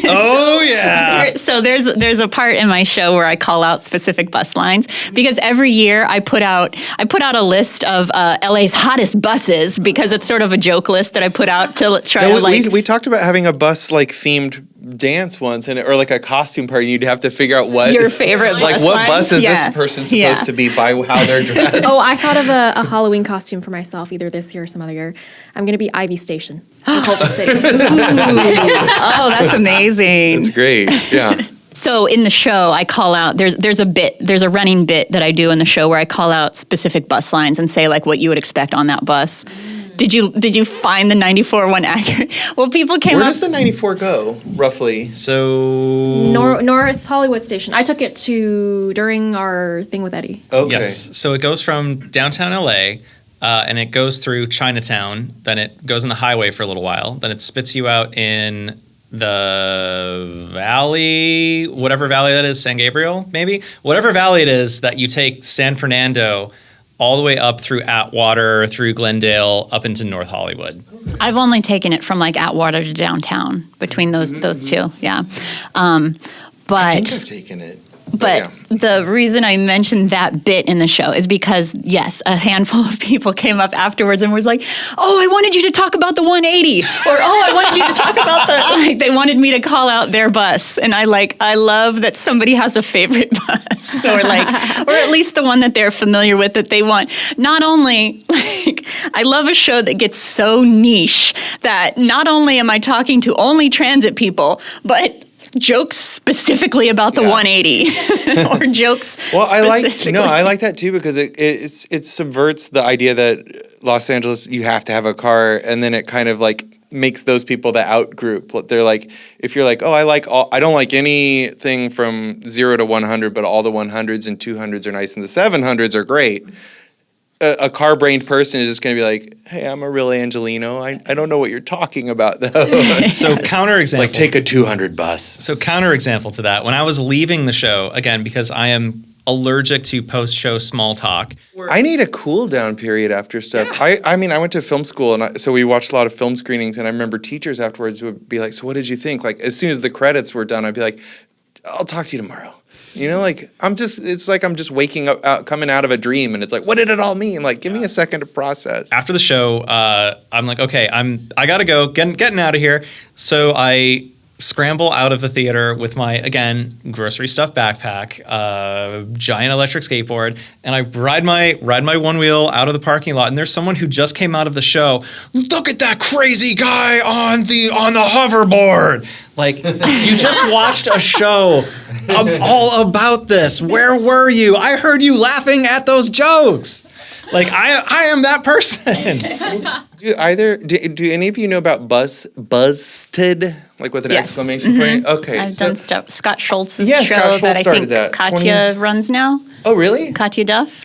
Oh, yeah. So there's a part in my show where I call out specific bus lines, because every year I put out a list of LA's hottest buses, because it's sort of a joke list that I put out to try to like... We talked about having a bus like themed dance once, or like a costume party. You'd have to figure out what your favorite bus like what line? bus is this person supposed to be by how they're dressed. Oh, I thought of a Halloween costume for myself, either this year or some other year. I'm going to be Ivy Station in Culver City. Oh, that's amazing. That's great. Yeah. So in the show, I call out, there's a running bit that I do in the show where I call out specific bus lines and say like what you would expect on that bus. Did you find the 94 one accurate? Well, people came Where up. does the 94 go, roughly? So... North Hollywood Station. I took it during our thing with Eddie. Okay. Yes. So it goes from downtown LA and it goes through Chinatown. Then it goes on the highway for a little while. Then it spits you out in the valley, whatever valley that is, San Gabriel, maybe? Whatever valley it is that you take San Fernando all the way up through Atwater, through Glendale, up into North Hollywood. I've only taken it from like Atwater to downtown between those two. Yeah. But I think I've taken it. But the reason I mentioned that bit in the show is because, yes, a handful of people came up afterwards and was like, oh, I wanted you to talk about the 180. Or, oh, I wanted you to talk about like, they wanted me to call out their bus. And I love that somebody has a favorite bus or at least the one that they're familiar with that they want. Not only, I love a show that gets so niche that not only am I talking to only transit people, but jokes specifically about the 180 or jokes. Well, I like that too because it subverts the idea that Los Angeles you have to have a car, and then it kind of like makes those people the out group. They're like, if you're like, oh, I don't like anything from 0 to 100, but all the 100s and 200s are nice and the 700s are great. A car-brained person is just going to be like, hey, I'm a real Angelino. I don't know what you're talking about, though. So counterexample. It's like, take a 200 bus. So counterexample to that, when I was leaving the show, again, because I am allergic to post-show small talk. I need a cool-down period after stuff. Yeah. I mean, I went to film school, and so we watched a lot of film screenings, and I remember teachers afterwards would be like, so what did you think? Like, as soon as the credits were done, I'd be like, I'll talk to you tomorrow. You know, like it's like I'm just waking up, coming out of a dream, and it's like, what did it all mean? Like, give me a second to process. After the show, I'm like, okay, I gotta go, getting out of here. So I scramble out of the theater with my, again, grocery stuff backpack, giant electric skateboard, and I ride my one wheel out of the parking lot. And there's someone who just came out of the show. Look at that crazy guy on the hoverboard. Like, you just watched a show all about this. Where were you? I heard you laughing at those jokes. Like, I am that person. Do any of you know about Buzzted? Like with an exclamation point? Okay. I've done stuff. Scott Schultz's show Scott Schultz that I think Katya runs now. Oh, really? Katya Duff.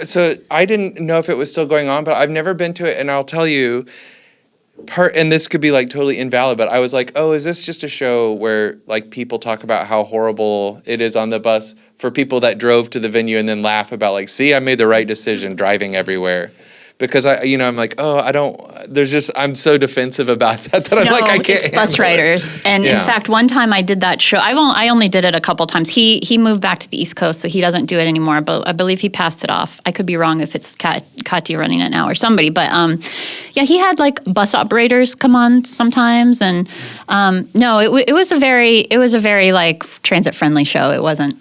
So I didn't know if it was still going on, but I've never been to it, and I'll tell you, and this could be like totally invalid, but I was like, oh, is this just a show where like people talk about how horrible it is on the bus for people that drove to the venue and then laugh about like, see, I made the right decision driving everywhere. Because I'm like, oh, I'm so defensive about that I'm like, I can't. It's bus riders. And in fact, one time I did that show. I only did it a couple times. He moved back to the East Coast, so he doesn't do it anymore. But I believe he passed it off. I could be wrong if it's Katya running it now or somebody. But he had like bus operators come on sometimes. And it was a very like transit friendly show. It wasn't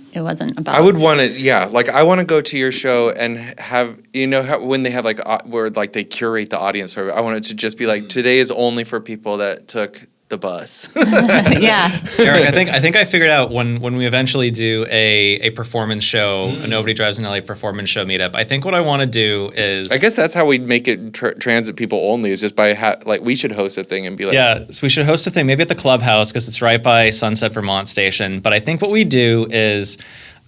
about. I would want to, like I want to go to your show and have, when they have like where like they curate the audience. I want it to just be like, today is only for people that took the bus. Yeah. Eric, I think I figured out when we eventually do a performance show, a Nobody Drives in LA performance show meetup, I think what I want to do is... I guess that's how we'd make it transit people only, is just by, we should host a thing and be like... Yeah, so we should host a thing, maybe at the Clubhouse, because it's right by Sunset Vermont Station. But I think what we do is...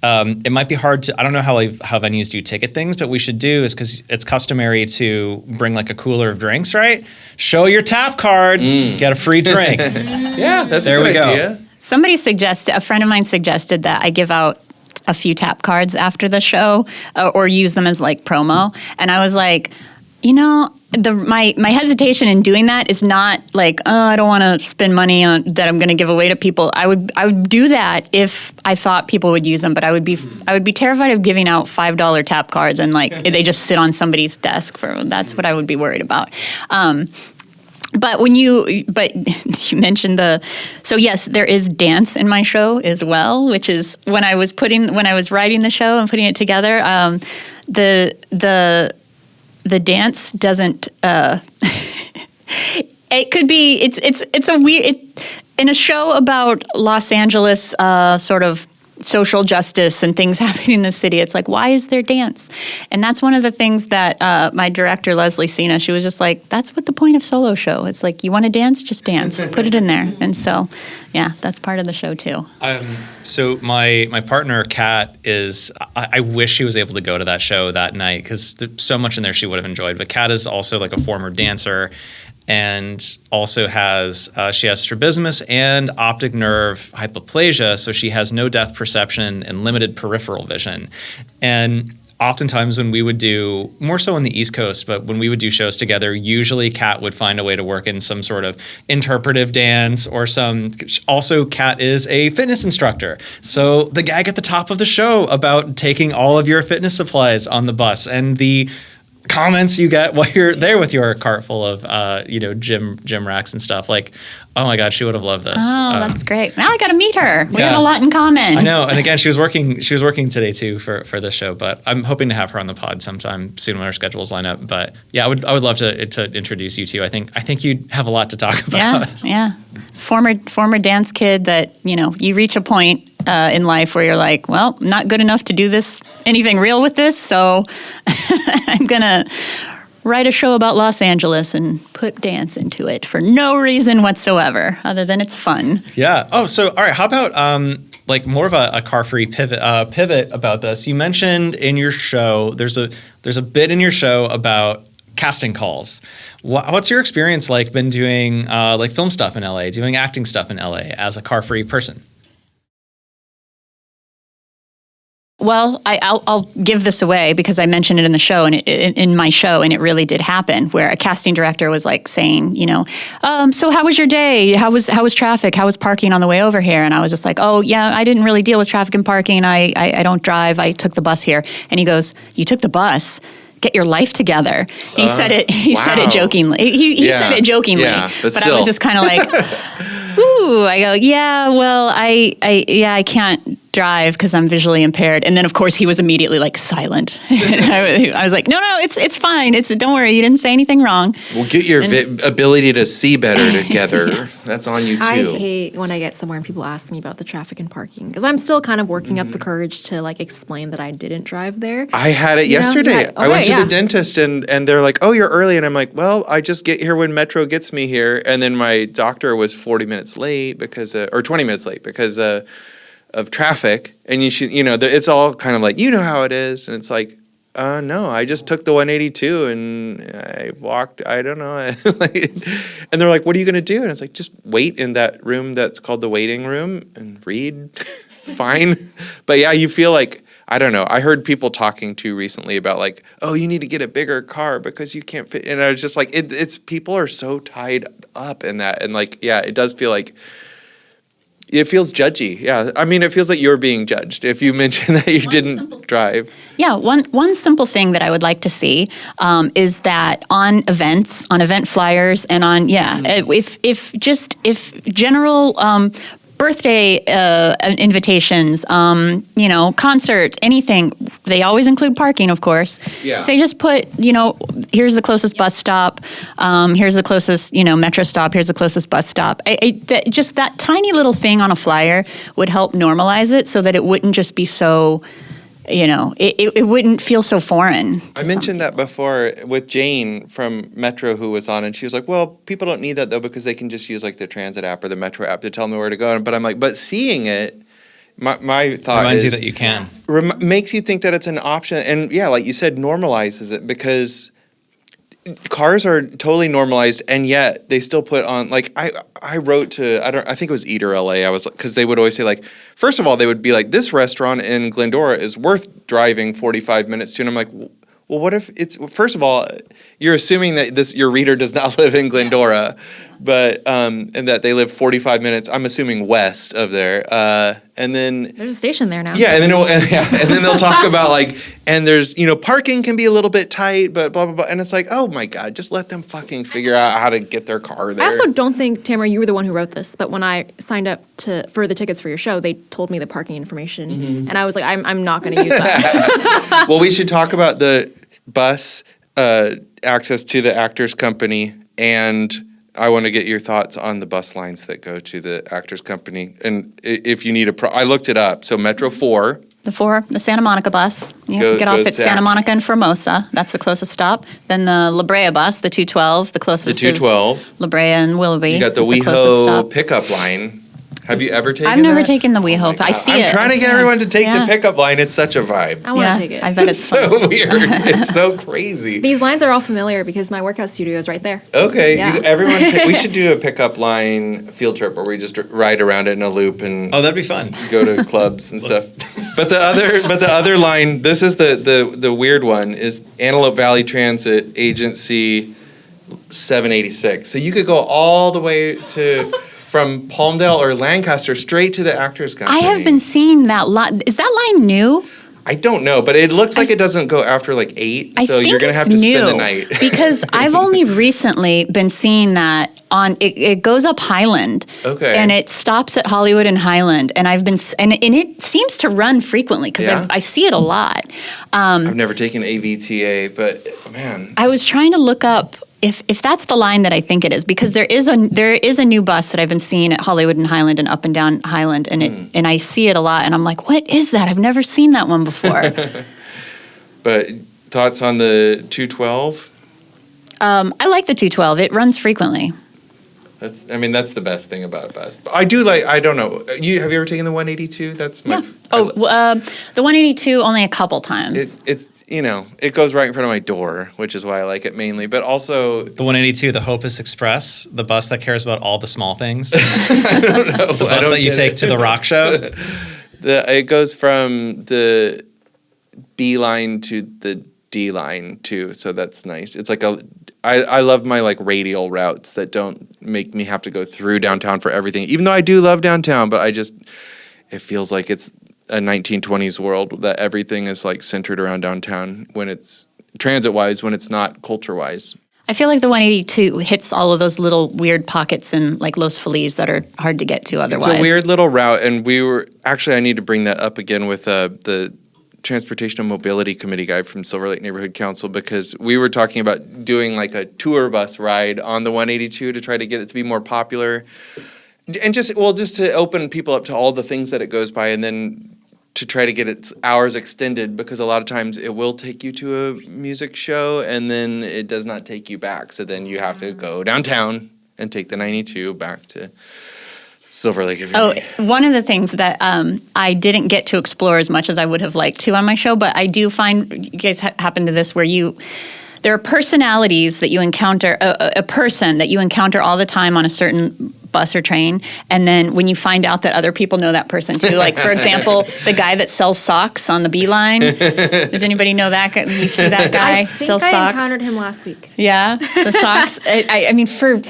it might be hard to, I don't know how venues do ticket things, but we should do is, because it's customary to bring like a cooler of drinks, right? Show your tap card, get a free drink. Yeah, that's a good idea. A friend of mine suggested that I give out a few tap cards after the show or use them as like promo. And I was like, my hesitation in doing that is not like, oh, I don't want to spend money on that I'm going to give away to people. I would do that if I thought people would use them, but I would be terrified of giving out $5 tap cards and like they just sit on somebody's desk that's what I would be worried about. But you mentioned so yes, there is dance in my show as well, which is when I was writing the show and putting it together, the dance doesn't. It could be. It's a weird. In a show about Los Angeles, sort of social justice and things happening in the city. It's like, why is there dance? And that's one of the things that my director, Leslie Sina, she was just like, that's what the point of Solo Show. It's like, you want to dance? Just dance. Put it in there. And so, yeah, that's part of the show too. So my partner, Kat, I wish she was able to go to that show that night because there's so much in there she would have enjoyed. But Kat is also like a former dancer and also she has strabismus and optic nerve hypoplasia, so she has no depth perception and limited peripheral vision. And oftentimes when we would do, more so on the East Coast, but when we would do shows together, usually Kat would find a way to work in some sort of interpretive dance or also Kat is a fitness instructor. So the gag at the top of the show about taking all of your fitness supplies on the bus and the comments you get while you're there with your cart full of gym racks and stuff, like, oh my God, she would have loved this. Oh, that's great. Now I got to meet her. We have a lot in common. I know. And again, she was working today too for this show, but I'm hoping to have her on the pod sometime soon when our schedules line up. But yeah, I would love to introduce you to. I think you'd have a lot to talk about. Yeah. Former dance kid that, you reach a point in life where you're like, well, not good enough to do anything real with this, so I'm going to write a show about Los Angeles and put dance into it for no reason whatsoever, other than it's fun. Yeah. Oh, so all right. How about like more of a car-free pivot about this? You mentioned in your show there's a bit in your show about casting calls. What's your experience like been doing like film stuff in LA, doing acting stuff in LA as a car-free person? Well, I'll give this away because I mentioned it in the show and in my show, and it really did happen. Where a casting director was like saying, so how was your day? How was traffic? How was parking on the way over here? And I was just like, oh yeah, I didn't really deal with traffic and parking. I don't drive. I took the bus here. And he goes, you took the bus? Get your life togetger. He said it. He said it jokingly. He said it jokingly. Yeah, but I was just kind of like, ooh. I go, yeah. Well, I can't drive because I'm visually impaired. And then of course he was immediately like silent. I was like, no, it's fine. Don't worry. You didn't say anything wrong. Well, get your ability to see better together. That's on you too. I hate when I get somewhere and people ask me about the traffic and parking because I'm still kind of working up the courage to like explain that I didn't drive there. I had it yesterday. I went to the dentist and they're like, oh, you're early. And I'm like, well, I just get here when Metro gets me here. And then my doctor was 40 minutes late or 20 minutes late because of traffic, and you should, it's all kind of like, how it is, and it's like, no, I just took the 182 and I walked, I don't know, and they're like, what are you gonna do? And it's like, just wait in that room that's called the waiting room and read. It's fine. But yeah, you feel like, I don't know. I heard people talking too recently about like, oh, you need to get a bigger car because you can't fit. And I was just like, it's people are so tied up in that, and like, yeah, it does feel like. It feels judgy. Yeah. I mean, it feels like you're being judged if you mention that you didn't drive. Yeah. One simple thing that I would like to see is that on event flyers and on, if general birthday invitations, concerts, anything, they always include parking, of course. Yeah. If they just put, here's the closest bus stop, here's the closest, metro stop, here's the closest bus stop. Just that tiny little thing on a flyer would help normalize it so that it wouldn't just be so, it wouldn't feel so foreign. I mentioned that before with Jane from Metro who was on, and she was like, well, people don't need that though because they can just use like the transit app or the Metro app to tell them where to go. But I'm like, but seeing it, my thought reminds is, you that you can. Makes you think that it's an option. And yeah, like you said, normalizes it because cars are totally normalized, and yet they still put on, like, I wrote to, I think it was Eater LA, I was like, because they would always say, like, first of all, they would be like, this restaurant in Glendora is worth driving 45 minutes to, and I'm like, well, what if it's, first of all, you're assuming that your reader does not live in Glendora, but, and that they live 45 minutes, I'm assuming west of there, and then... There's a station there now. Yeah, and then they'll talk about, like, and there's, parking can be a little bit tight, but blah, blah, blah, and it's like, oh my God, just let them fucking figure out how to get their car there. I also don't think, Tamara, you were the one who wrote this, but when I signed up for the tickets for your show, they told me the parking information, and I was like, I'm not going to use that. Well, we should talk about the bus access to the Actors Company and I want to get your thoughts on the bus lines that go to the Actors Company. And if you need I looked it up. So Metro 4. The Santa Monica bus. You get off goes at to Santa Monica and Formosa. That's the closest stop. Then the La Brea bus, the 212. The closest The 212. is La Brea and Willoughby. You got the is closest WeHo stop. pickup line. Have you ever taken I've never that? taken the Oh my WeHo. I God. see I'm it. trying to get everyone to take Yeah. the pickup line. It's such a vibe. I want Yeah, to take it. I bet It's it's fun. so weird. It's so crazy. These lines are all familiar because my workout studio is right there. Okay, Yeah. we should do a pickup line field trip where we just ride around it in a loop and Oh, that'd be fun. go to clubs and stuff. But the other line, this is the weird one, is Antelope Valley Transit Agency 786. So you could go all the way from Palmdale or Lancaster straight to the Actors Company. I have been seeing that line. Is that line new? I don't know, but it looks like it doesn't go after like 8, I so think you're gonna have it's to spend the new, night. because I've only recently been seeing that on. It goes up Highland, Okay. and it stops at Hollywood and Highland, and I've been and it seems to run frequently because Yeah? I see it a lot. I've never taken AVTA, but man, I was trying to look up if that's the line that I think it is, because there is a new bus that I've been seeing at Hollywood and Highland and up and down Highland, and I see it a lot, and I'm like, what is that? I've never seen that one before. but thoughts on the 212? I like the 212. It runs frequently. That's the best thing about a bus. But I do like, I don't know. Have you ever taken the 182? That's my. Yeah. The 182 only a couple times. It's it goes right in front of my door, which is why I like it mainly. But also, The 182, the Hopus Express, the bus that cares about all the small things. I don't know. The bus that you take to the rock show. It goes from the B line to the D line too, so that's nice. It's like I love my like radial routes that don't make me have to go through downtown for everything. Even though I do love downtown, but it feels like it's a 1920s world that everything is like centered around downtown when it's transit-wise, when it's not culture-wise. I feel like the 182 hits all of those little weird pockets in like Los Feliz that are hard to get to otherwise. It's a weird little route, and I need to bring that up again with the Transportation and Mobility Committee guy from Silver Lake Neighborhood Council, because we were talking about doing like a tour bus ride on the 182 to try to get it to be more popular, and just to open people up to all the things that it goes by, and then to try to get its hours extended, because a lot of times it will take you to a music show and then it does not take you back. So then you have to go downtown and take the 92 back to Silver Lake. One of the things that I didn't get to explore as much as I would have liked to on my show, but I do find you guys happen to this where there are personalities that you encounter, a person that you encounter all the time on a certain bus or train, and then when you find out that other people know that person too, like for example, the guy that sells socks on the B line. Does anybody know that guy? You see that guy I think sells I socks? encountered him last week. Yeah, the socks. I mean, for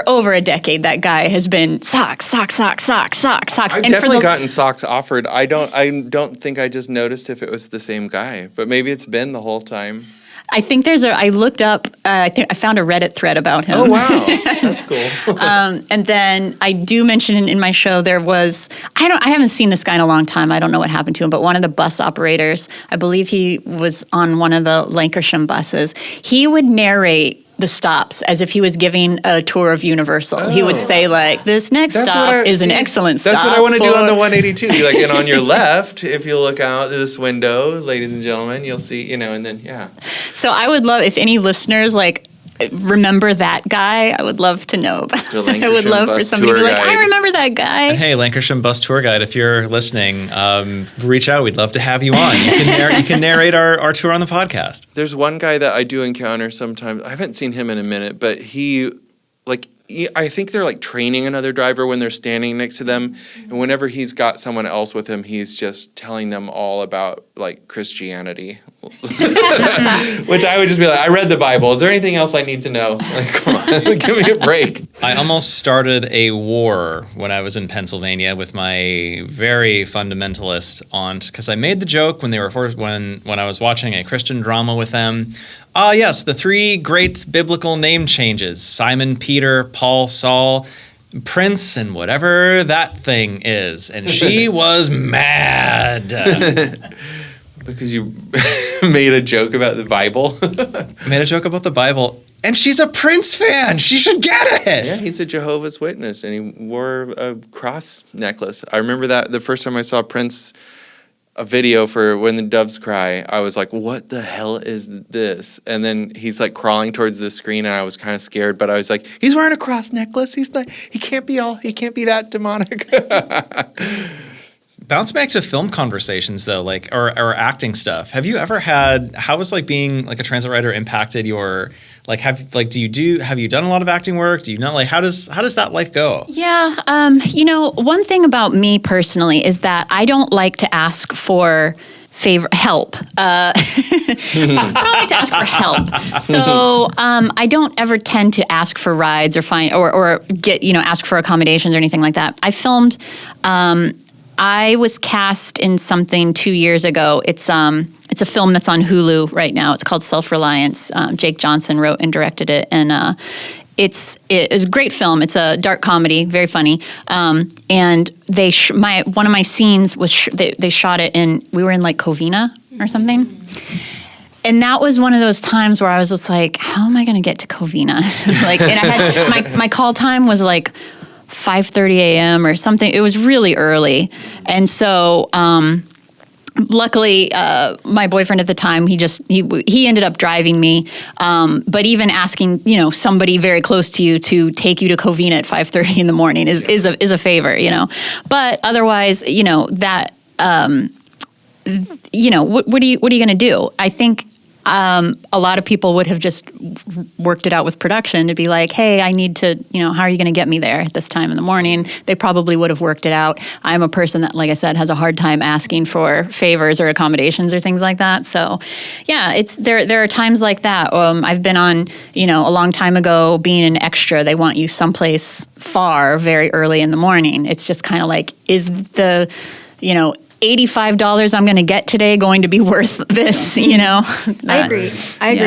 over a decade, that guy has been socks. I've definitely gotten socks offered. I don't think I just noticed if it was the same guy, but maybe it's been the whole time. I think I looked up, I found a Reddit thread about him. Oh, wow. That's cool. And then I do mention in my show there was, I haven't seen this guy in a long time. I don't know what happened to him, but one of the bus operators, I believe he was on one of the Lancashire buses. He would narrate the stops as if he was giving a tour of Universal. He would say like, this next stop is an excellent stop. That's what I want to do on the 182. Like, and on your left, if you look out this window, ladies and gentlemen, you'll see, and then, yeah. So I would love, if any listeners like remember that guy, I would love to know about it. I would love for somebody to be like, I remember that guy. And hey, Lancashire Bus Tour Guide, if you're listening, reach out. We'd love to have you on. You can narrate our tour on the podcast. There's one guy that I do encounter sometimes. I haven't seen him in a minute, but I think they're like training another driver when they're standing next to them. And whenever he's got someone else with him, he's just telling them all about like Christianity. Which I would just be like, I read the Bible. Is there anything else I need to know? Like, come on, give me a break. I almost started a war when I was in Pennsylvania with my very fundamentalist aunt, because I made the joke when I was watching a Christian drama with them. Yes, the 3 great biblical name changes: Simon, Peter, Paul, Saul, Prince, and whatever that thing is. And she was mad. Because you made a joke about the Bible. Made a joke about the Bible. And she's a Prince fan. She should get it. Yeah, he's a Jehovah's Witness, and he wore a cross necklace. I remember that the first time I saw Prince, a video for When the Doves Cry, I was like, what the hell is this? And then he's like crawling towards the screen, and I was kind of scared, but I was like, he's wearing a cross necklace. He can't be that demonic. Bounce back to film conversations though, like or acting stuff. Have you ever had, how has like being like a transit rider impacted your, like have you done a lot of acting work? Do you know, like how does that life go? Yeah, one thing about me personally is that I don't like to ask for help. I don't like to ask for help. So I don't ever tend to ask for rides or get, ask for accommodations or anything like that. I filmed, I was cast in something 2 years ago. It's a film that's on Hulu right now. It's called Self-Reliance. Jake Johnson wrote and directed it, and it's a great film. It's a dark comedy, very funny. And one of my scenes was they shot it we were in like Covina or something. And that was one of those times where I was just like, how am I going to get to Covina? And I had my call time was like 5:30 a.m. or something. It was really early. And so luckily, my boyfriend at the time, he ended up driving me. But even asking, somebody very close to you to take you to Covina at 5:30 in the morning is a favor, But otherwise, that what are you going to do? I think a lot of people would have just worked it out with production to be like, hey, I need to, how are you going to get me there at this time in the morning? They probably would have worked it out. I'm a person that, like I said, has a hard time asking for favors or accommodations or things like that. So, yeah, there are times like that. I've been on, a long time ago, being an extra. They want you someplace far very early in the morning. It's just kind of like, is the, $85 I'm going to get today going to be worth this, I agree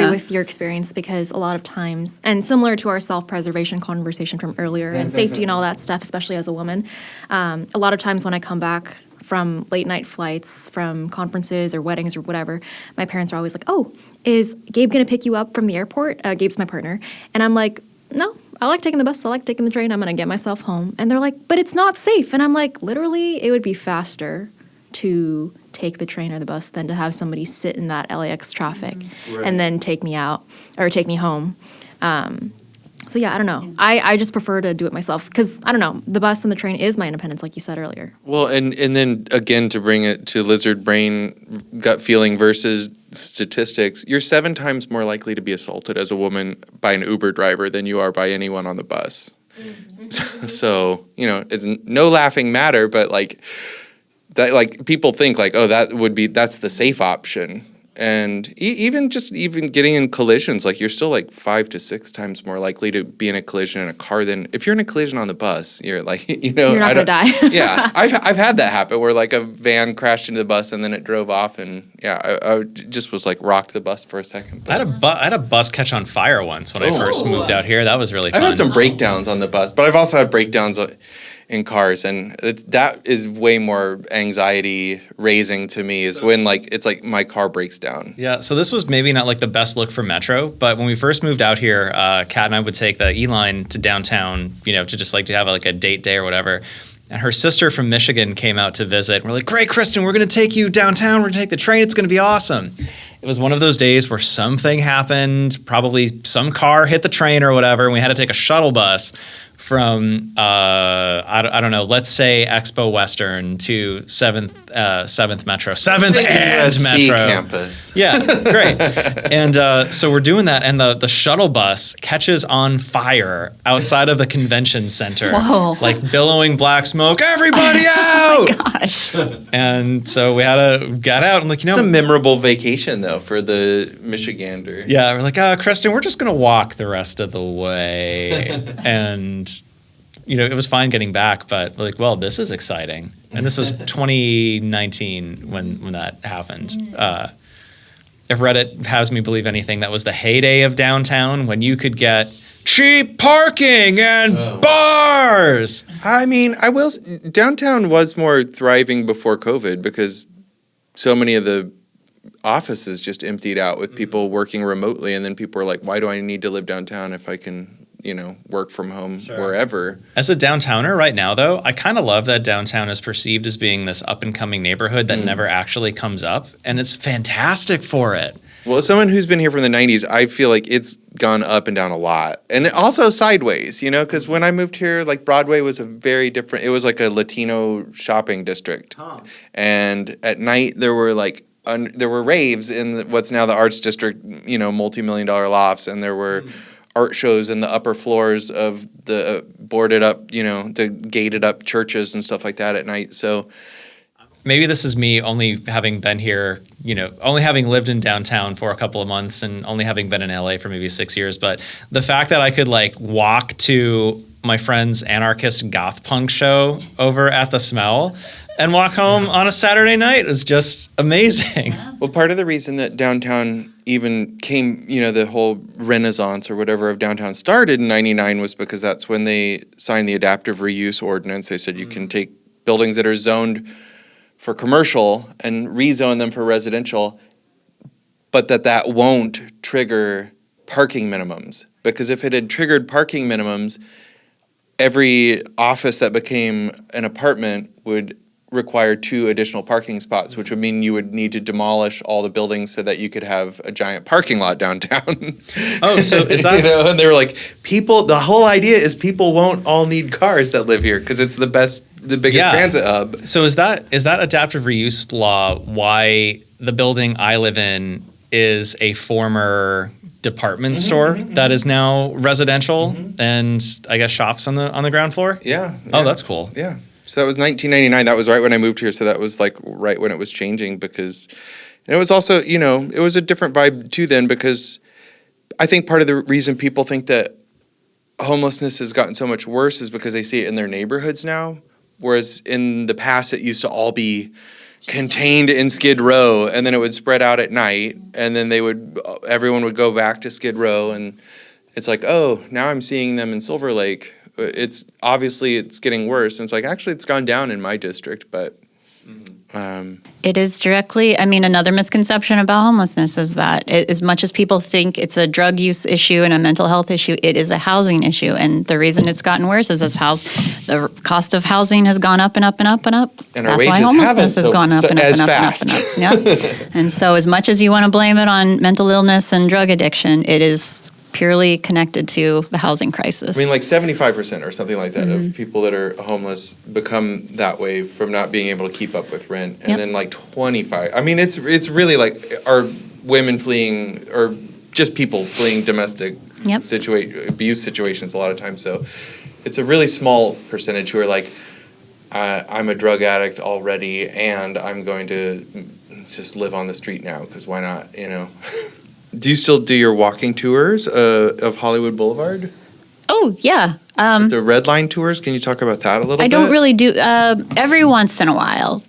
with your experience, because a lot of times, and similar to our self-preservation conversation from earlier and safety and all that stuff, especially as a woman, a lot of times when I come back from late night flights, from conferences or weddings or whatever, my parents are always like, oh, is Gabe going to pick you up from the airport? Gabe's my partner. And I'm like, no, I like taking the bus. I like taking the train. I'm going to get myself home. And they're like, but it's not safe. And I'm like, literally, it would be faster to take the train or the bus than to have somebody sit in that LAX traffic and then take me out or take me home. So yeah, I don't know. I just prefer to do it myself because, I don't know, the bus and the train is my independence, like you said earlier. Well, and then again, to bring it to lizard brain gut feeling versus statistics, you're 7 times more likely to be assaulted as a woman by an Uber driver than you are by anyone on the bus. So, it's no laughing matter, but that people think that's the safe option. And even getting in collisions, you're still 5 to 6 times more likely to be in a collision in a car than if you're in a collision on the bus. You're you're not gonna die. Yeah, I've had that happen where a van crashed into the bus and then it drove off, and I just was rocked the bus for a second. But I had a bus catch on fire once when I first moved out here. That was really fun. I've had some breakdowns on the bus, but I've also had breakdowns in cars, and that is way more anxiety raising to me is when it's my car breaks down. Yeah, so this was maybe not the best look for Metro, but when we first moved out here, Kat and I would take the E-line to downtown, to just to have a date day or whatever. And her sister from Michigan came out to visit. We're like, great, Kristen, we're going to take you downtown. We're going to take the train. It's going to be awesome. It was one of those days where something happened, probably some car hit the train or whatever, and we had to take a shuttle bus from I don't know, let's say Expo Western to 7th Metro, 7th and USC Metro campus. Yeah, great. And so we're doing that, and the shuttle bus catches on fire outside of the convention center. Whoa! Billowing black smoke. Everybody out! Oh my gosh! And so we had to get out and it's a memorable vacation though for the Michigander. Yeah, we're like, Kristen, we're just gonna walk the rest of the way, and it was fine getting back, but this is exciting. And this is 2019 when that happened. If Reddit has me believe anything, that was the heyday of downtown when you could get cheap parking and bars. I mean, downtown was more thriving before COVID because so many of the offices just emptied out with people working remotely, and then people were like, why do I need to live downtown if I can, work from home wherever? As a downtowner right now, though, I kind of love that downtown is perceived as being this up-and-coming neighborhood that never actually comes up, and it's fantastic for it. Well, as someone who's been here from the 90s, I feel like it's gone up and down a lot. And also sideways, because when I moved here, like Broadway was a very different, it was like a Latino shopping district. And at night there were there were raves in what's now the Arts District, multi-million-dollar lofts, and there were art shows in the upper floors of the boarded up, the gated up churches and stuff like that at night. So maybe this is me only having been here, only having lived in downtown for a couple of months and only having been in LA for maybe 6 years. But the fact that I could walk to my friend's anarchist goth punk show over at the Smell and walk home on a Saturday night is just amazing. Well, part of the reason that downtown even came, the whole renaissance or whatever of downtown started in 99 was because that's when they signed the adaptive reuse ordinance. They said you can take buildings that are zoned for commercial and rezone them for residential, but that won't trigger parking minimums. Because if it had triggered parking minimums, every office that became an apartment would require 2 additional parking spots, which would mean you would need to demolish all the buildings so that you could have a giant parking lot downtown. Oh, so is that... and they were like, the whole idea is people won't all need cars that live here because it's the biggest transit hub. So is that adaptive reuse law why the building I live in is a former department store that is now residential and I guess shops on the ground floor? Yeah. Oh, that's cool. Yeah. So that was 1999. That was right when I moved here. So that was right when it was changing and it was also, it was a different vibe too then because I think part of the reason people think that homelessness has gotten so much worse is because they see it in their neighborhoods now. Whereas in the past, it used to all be contained in Skid Row, and then it would spread out at night, and then everyone would go back to Skid Row, and it's like, oh, now I'm seeing them in Silver Lake. It's obviously it's getting worse, and it's like actually it's gone down in my district, but. It is directly, another misconception about homelessness is that as much as people think it's a drug use issue and a mental health issue, it is a housing issue. And the reason it's gotten worse is the cost of housing has gone up and up and up and up. And that's our why wages homelessness has gone up and up as and up fast. and up and up. Yeah. And so as much as you want to blame it on mental illness and drug addiction, it is purely connected to the housing crisis. 75% or something like that of people that are homeless become that way from not being able to keep up with rent. And then 25. It's really are women fleeing or just people fleeing domestic abuse situations a lot of times. So it's a really small percentage who are like, I'm a drug addict already and I'm going to just live on the street now because why not, Do you still do your walking tours of Hollywood Boulevard? Oh, yeah. The Red Line tours? Can you talk about that a little bit? I don't really do every once in a while.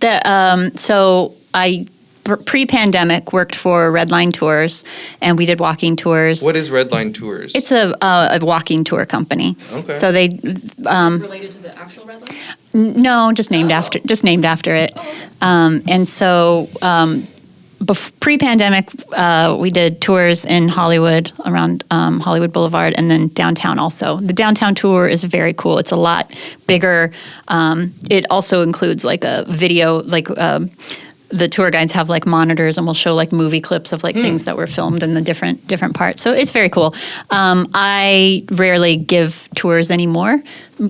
So I pre-pandemic worked for Red Line Tours, and we did walking tours. What is Red Line Tours? It's a walking tour company. Okay. So they related to the actual Red Line? no, just named after it. And so. Pre-pandemic, we did tours in Hollywood, around Hollywood Boulevard, and then downtown also. The downtown tour is very cool. It's a lot bigger. It also includes a video, the tour guides have monitors and will show movie clips of things that were filmed in the different parts. So it's very cool. I rarely give tours anymore,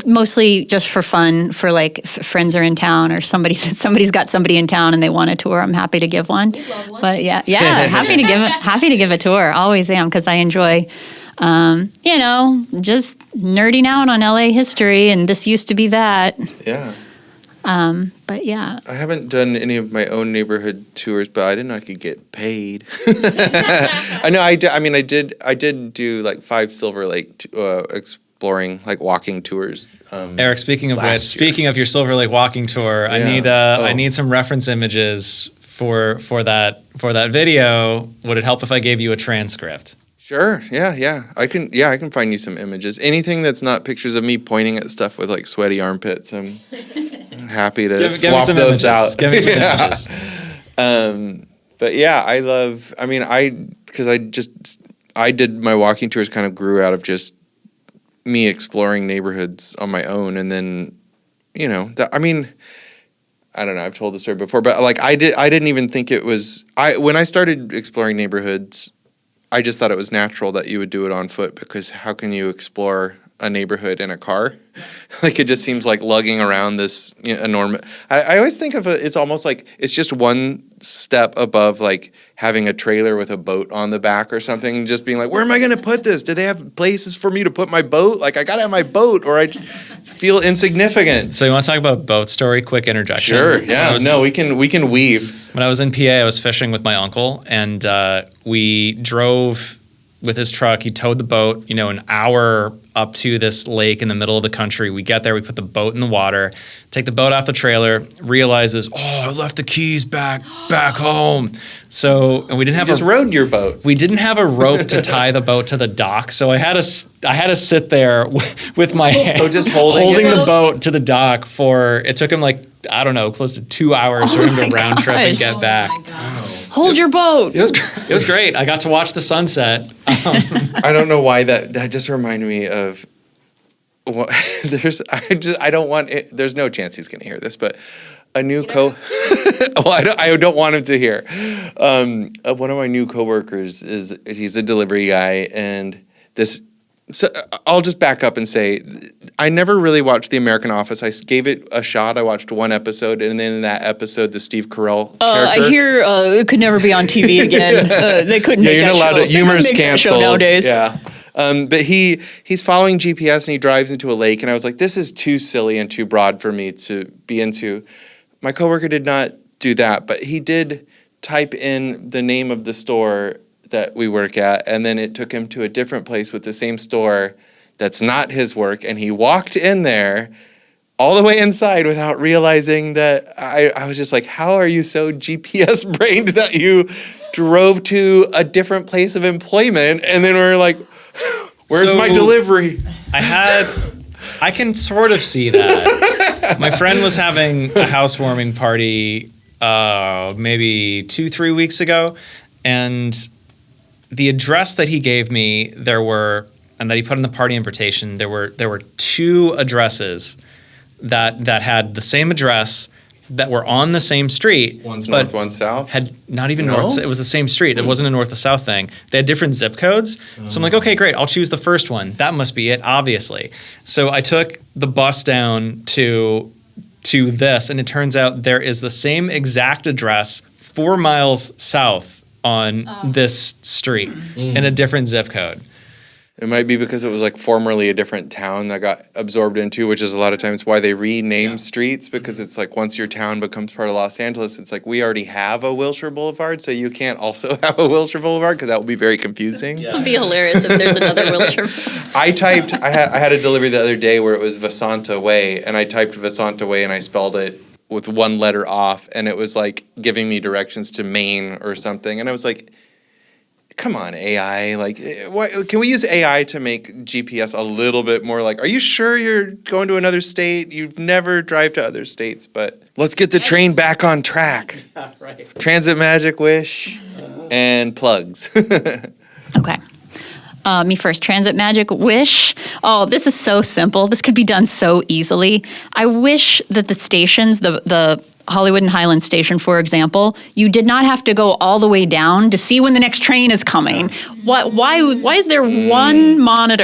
mostly just for fun. For friends are in town or somebody's got somebody in town and they want a tour. I'm happy to give one. You love one. But yeah, happy to give a tour. Always am because I enjoy. Just nerding out on LA history and this used to be that. Yeah. But yeah. I haven't done any of my own neighborhood tours, but I didn't know I could get paid. I know I did do 5 Silver Lake exploring walking tours. Eric, speaking of your Silver Lake walking tour, I need some reference images for that video. Would it help if I gave you a transcript? Sure. Yeah. I can find you some images. Anything that's not pictures of me pointing at stuff with sweaty armpits. I'm happy to swap those out. Give me some images. But yeah, I did my walking tours kind of grew out of just me exploring neighborhoods on my own. And then, I don't know, I've told the story before, but like I didn't even think it was, when I started exploring neighborhoods, I just thought it was natural that you would do it on foot, because how can you explore a neighborhood in a car? Like, it just seems like lugging around this enormous. I always think of it, it's almost like it's just one step above like having a trailer with a boat on the back or something, just being like, where am I going to put this? Do they have places for me to put my boat? Like, I got to have my boat or I feel insignificant. So you want to talk about boat story? Quick interjection. Sure. Yeah. We can weave. When I was in PA, I was fishing with my uncle, and we drove with his truck. He towed the boat, an hour up to this lake in the middle of the country. We get there, we put the boat in the water, take the boat off the trailer, realizes, I left the keys back home. So, and we didn't have just rode your boat. We didn't have a rope to tie the boat to the dock, so I had to sit there with my hand, just holding the boat to the dock it took him close to 2 hours for him to round trip and get back. Hold your boat. It was great. I got to watch the sunset. I don't know why that just reminded me of. Well, I don't want it. There's no chance he's going to hear this, but a new well, I don't want him to hear. One of my new coworkers he's a delivery guy, and this. So I'll just back up and say, I never really watched The American Office. I gave it a shot. I watched one episode, and then in that episode, the Steve Carell character. I hear it could never be on TV again. They couldn't make that show. You're not allowed to. Humor's canceled nowadays. Yeah. But he's following GPS, and he drives into a lake, and I was like, this is too silly and too broad for me to be into. My coworker did not do that, but he did type in the name of the store that we work at, and then it took him to a different place with the same store that's not his work, and he walked in there all the way inside without realizing that I was just like, how are you so GPS brained that you drove to a different place of employment? And then we were like, where's my delivery? I can sort of see that. My friend was having a housewarming party maybe 2-3 weeks ago, and the address that he gave me, and that he put in the party invitation, there were 2 addresses that had the same address, that were on the same street. One's north, one's south? Had not even north. It was the same street. It wasn't a north to south thing. They had different zip codes. So I'm like, okay, great. I'll choose the first one. That must be it, obviously. So I took the bus down to this, and it turns out there is the same exact address 4 miles south on this street in a different zip code. It might be because it was like formerly a different town that got absorbed into, which is a lot of times why they rename streets, because it's like once your town becomes part of Los Angeles, it's like we already have a Wilshire Boulevard, so you can't also have a Wilshire Boulevard, because that would be very confusing. It would be hilarious if there's another Wilshire. I had a delivery the other day where it was Vasanta Way, and I typed Vasanta Way and I spelled it with one letter off, and it was like giving me directions to Maine or something, and I was like, come on, AI, like, can we use AI to make GPS a little bit more like, are you sure you're going to another state? You've never drive to other states, but let's get the train back on track. Right. Transit Magic Wish and plugs. Okay. Me first, Transit Magic Wish. Oh, this is so simple. This could be done so easily. I wish that the stations, the Hollywood and Highland Station, for example, you did not have to go all the way down to see when the next train is coming. Why is there one monitor?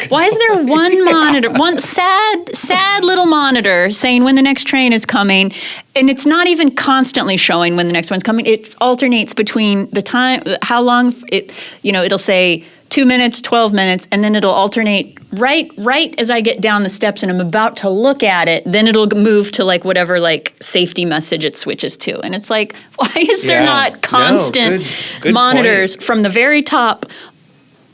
Why is there one monitor? One sad little monitor saying when the next train is coming, and it's not even constantly showing when the next one's coming. It alternates between the time, how long it'll say 2 minutes, 12 minutes, and then it'll alternate right as I get down the steps and I'm about to look at it, then it'll move to like whatever like safety message it switches to. And it's like, why is there not constant good monitors point. from the very top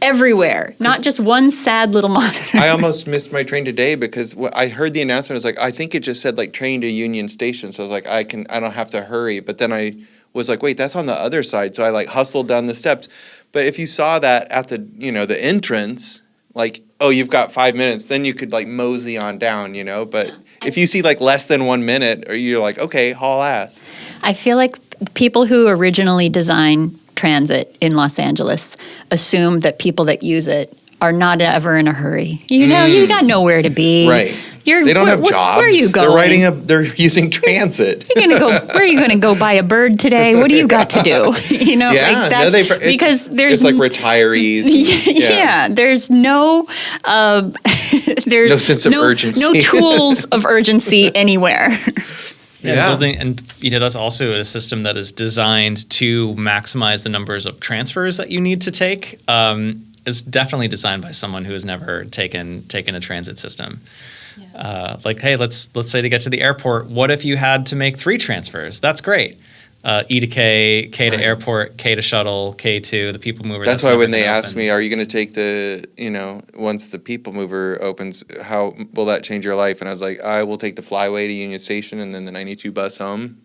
everywhere, not just one sad little monitor? I almost missed my train today because I heard the announcement. I was like, I think it just said like train to Union Station. So I was like, I don't have to hurry. But then I was like, wait, that's on the other side. So I like hustled down the steps. But if you saw that at the entrance, like, oh, you've got 5 minutes, then you could like mosey on down, But if you see like less than 1 minute, or you're like, okay, haul ass. I feel like people who originally design transit in Los Angeles assume that people that use it are not ever in a hurry. You know, you got nowhere to be. Right. They don't have jobs. Where are you going? They're using transit. You're gonna go. Where are you going to go buy a bird today? What do you got to do? You know, Yeah, like that's, because there's it's like retirees. Yeah, there's no there's No sense of urgency. no tools of urgency anywhere. Yeah. Building, and that's also a system that is designed to maximize the numbers of transfers that you need to take. It's definitely designed by someone who has never taken a transit system. Like, hey, let's say to get to the airport, what if you had to make 3 transfers? That's great. E to K, K to airport, K to shuttle, K to the people mover. That's why when they asked me, are you going to take once the people mover opens, how will that change your life? And I was like, I will take the flyway to Union Station and then the 92 bus home.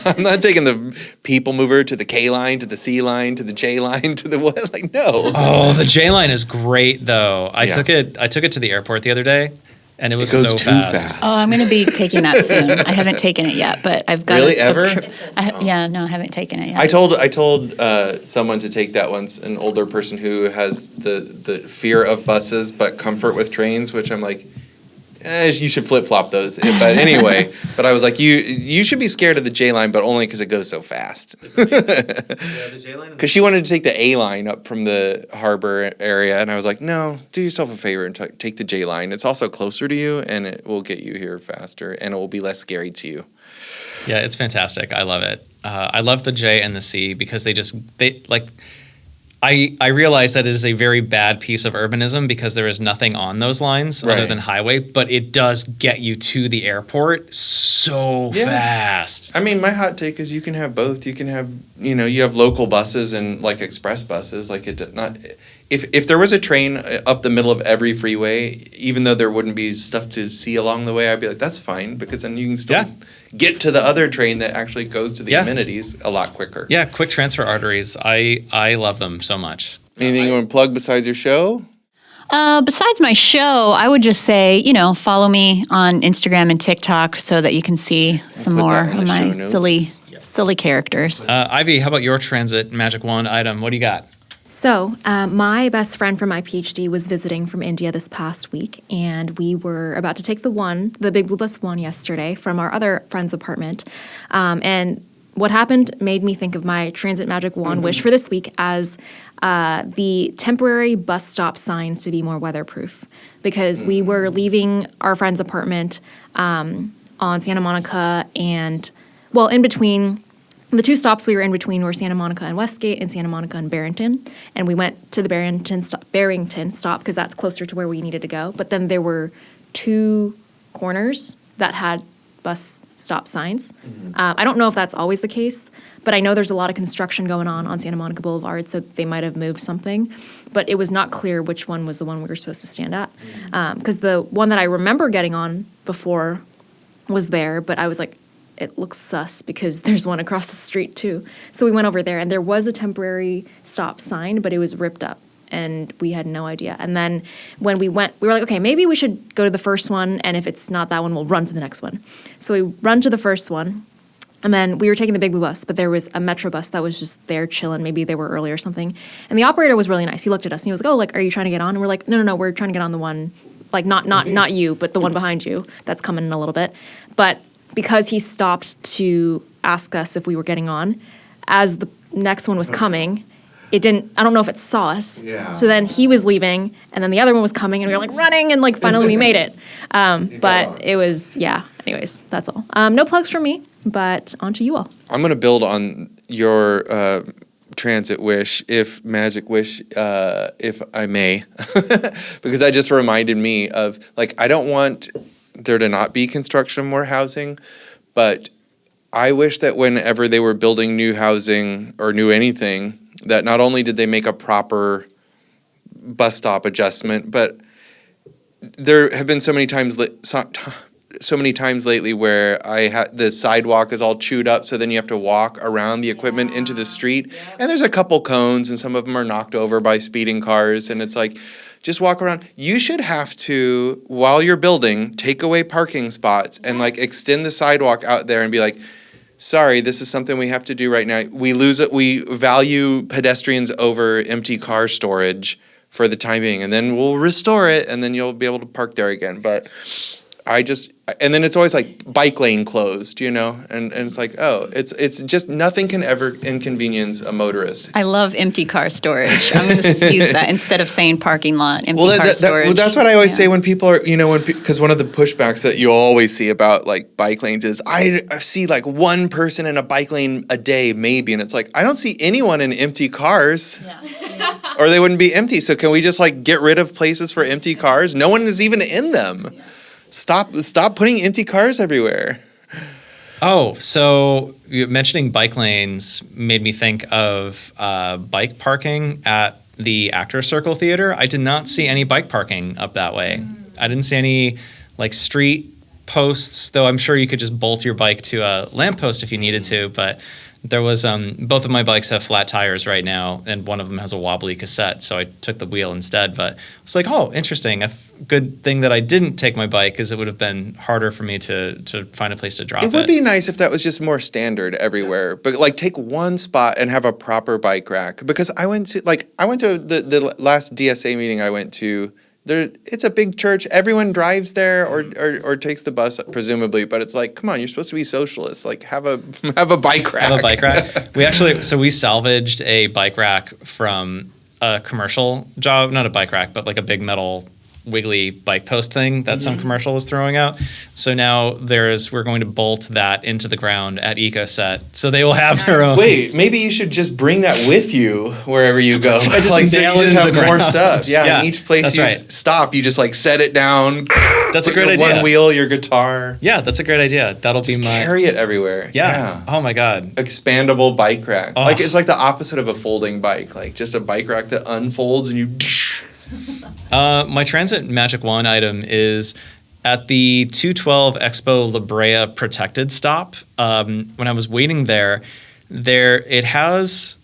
I'm not taking the people mover to the K line, to the C line, to the J line, to the what? Like, no. Oh, the J line is great though. I took it to the airport the other day. And it was goes so too fast. Oh, I'm going to be taking that soon. I haven't taken it yet, but I've got Really? a Ever? trip. No, I haven't taken it yet. I told someone to take that once, an older person who has the fear of buses but comfort with trains, which I'm like, you should flip-flop those. But anyway, but I was like, you should be scared of the J line, but only because it goes so fast. The J line. Because she wanted to take the A line up from the harbor area, and I was like, no, do yourself a favor and take the J line. It's also closer to you, and it will get you here faster, and it will be less scary to you. Yeah, it's fantastic. I love it. I love the J and the C because I realize that it is a very bad piece of urbanism because there is nothing on those lines other than highway, but it does get you to the airport so fast. I mean, my hot take is you can have both. You can have, you have local buses and like express buses. Like if there was a train up the middle of every freeway, even though there wouldn't be stuff to see along the way, I'd be like, that's fine because then you can still get to the other train that actually goes to the amenities a lot quicker. Yeah, quick transfer arteries. I love them so much. Anything you want to plug besides your show? Besides my show, I would just say, follow me on Instagram and TikTok so that you can see some more of my silly characters. Ivy, how about your transit magic wand item? What do you got? So, my best friend from my PhD was visiting from India this past week, and we were about to take the Big Blue Bus 1 yesterday from our other friend's apartment. And what happened made me think of my transit magic wand wish for this week as the temporary bus stop signs to be more weatherproof. Because we were leaving our friend's apartment on Santa Monica and, in between. The 2 stops we were in between were Santa Monica and Westgate and Santa Monica and Barrington. And we went to the Barrington stop because that's closer to where we needed to go. But then there were 2 corners that had bus stop signs. I don't know if that's always the case, but I know there's a lot of construction going on Santa Monica Boulevard, so they might have moved something. But it was not clear which one was the one we were supposed to stand at. Because the one that I remember getting on before was there, but I was like, it looks sus because there's one across the street too. So we went over there and there was a temporary stop sign, but it was ripped up and we had no idea. And then when we went, we were like, okay, maybe we should go to the first one. And if it's not that one, we'll run to the next one. So we run to the first one and then we were taking the Big Blue Bus, but there was a Metro bus that was just there chilling. Maybe they were early or something. And the operator was really nice. He looked at us and he was like, oh, are you trying to get on? And we're like, no, we're trying to get on the one, not you, but the one behind you that's coming in a little bit. But because he stopped to ask us if we were getting on, as the next one was coming, I don't know if it saw us. Yeah. So then he was leaving, and then the other one was coming, and we were like running, and finally we made it. But it was, anyways, that's all. No plugs from me, but on to you all. I'm going to build on your transit wish, magic wish, if I may, because that just reminded me of, I don't want there to not be construction of more housing, but I wish that whenever they were building new housing or new anything, that not only did they make a proper bus stop adjustment, but there have been so many times lately where the sidewalk is all chewed up, so then you have to walk around the equipment into the street, and there's a couple cones, and some of them are knocked over by speeding cars, and it's like, just walk around. You should have to, while you're building, take away parking spots and extend the sidewalk out there and be like, sorry, this is something we have to do right now. We lose it. We value pedestrians over empty car storage for the time being, and then we'll restore it, and then you'll be able to park there again. But and then it's always like bike lane closed, and it's like, oh, it's just nothing can ever inconvenience a motorist. I love empty car storage. I'm going to use that instead of saying parking lot, empty car storage. That's what I always say when people are, because one of the pushbacks that you always see about like bike lanes is I see like one person in a bike lane a day maybe, and it's like I don't see anyone in empty cars. Yeah. Or they wouldn't be empty. So can we just like get rid of places for empty cars? No one is even in them. Yeah. Stop putting empty cars everywhere. Oh, so mentioning bike lanes made me think of bike parking at the Actors Circle Theater. I did not see any bike parking up that way. I didn't see any like street posts, though I'm sure you could just bolt your bike to a lamppost if you needed to, but there was both of my bikes have flat tires right now, and one of them has a wobbly cassette, so I took the wheel instead. But it's like, oh, interesting. A good thing that I didn't take my bike, because it would have been harder for me to find a place to drop it. It would be nice if that was just more standard everywhere, but like take one spot and have a proper bike rack. Because I went to the last DSA meeting I went to. It's a big church. Everyone drives there or takes the bus, presumably. But it's like, come on, you're supposed to be socialist. Like, have a bike rack. Have a bike rack. We salvaged a bike rack from a commercial job, not a bike rack, but like a big metal wiggly bike post thing that some commercial was throwing out. So now we're going to bolt that into the ground at EcoSet. So they will have their own. Wait, maybe you should just bring that with you wherever you go. I just like nail so it you just into have the more ground. stuff. Yeah, in each place you stop, you just like set it down. That's a great idea. One wheel, your guitar. Yeah, that's a great idea. That'll Just be my carry it everywhere. Yeah. Oh my God. Expandable bike rack. Oh. Like it's like the opposite of a folding bike. Like just a bike rack that unfolds and you. My transit magic wand item is at the 212 Expo La Brea protected stop. When I was waiting there it has,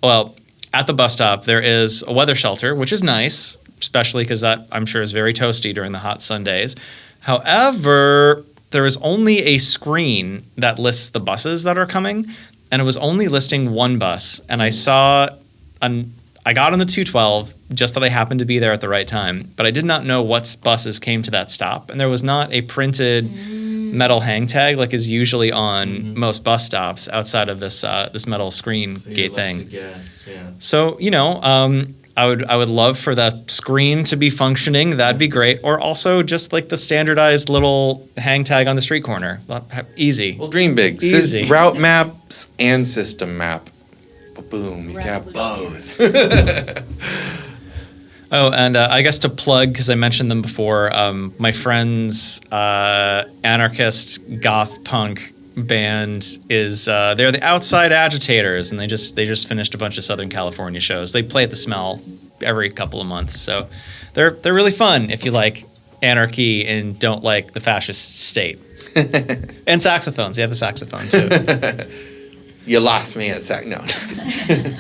at the bus stop there is a weather shelter, which is nice, especially because that I'm sure is very toasty during the hot sun days. However, there is only a screen that lists the buses that are coming, and it was only listing one bus, and I got on the 212 just that I happened to be there at the right time, but I did not know what buses came to that stop, and there was not a printed metal hang tag like is usually on most bus stops outside of this metal screen gate thing. So I would love for that screen to be functioning. That'd be great. Or also just like the standardized little hang tag on the street corner. Easy. Well, dream big. Easy. Route maps and system map. Boom, you got both. Oh, and I guess to plug, because I mentioned them before, my friend's anarchist goth punk band is they're the Outside Agitators, and they just finished a bunch of Southern California shows. They play at the Smell every couple of months, so they're really fun if you like anarchy and don't like the fascist state. And saxophones. You have a saxophone too. You lost me at No, just kidding.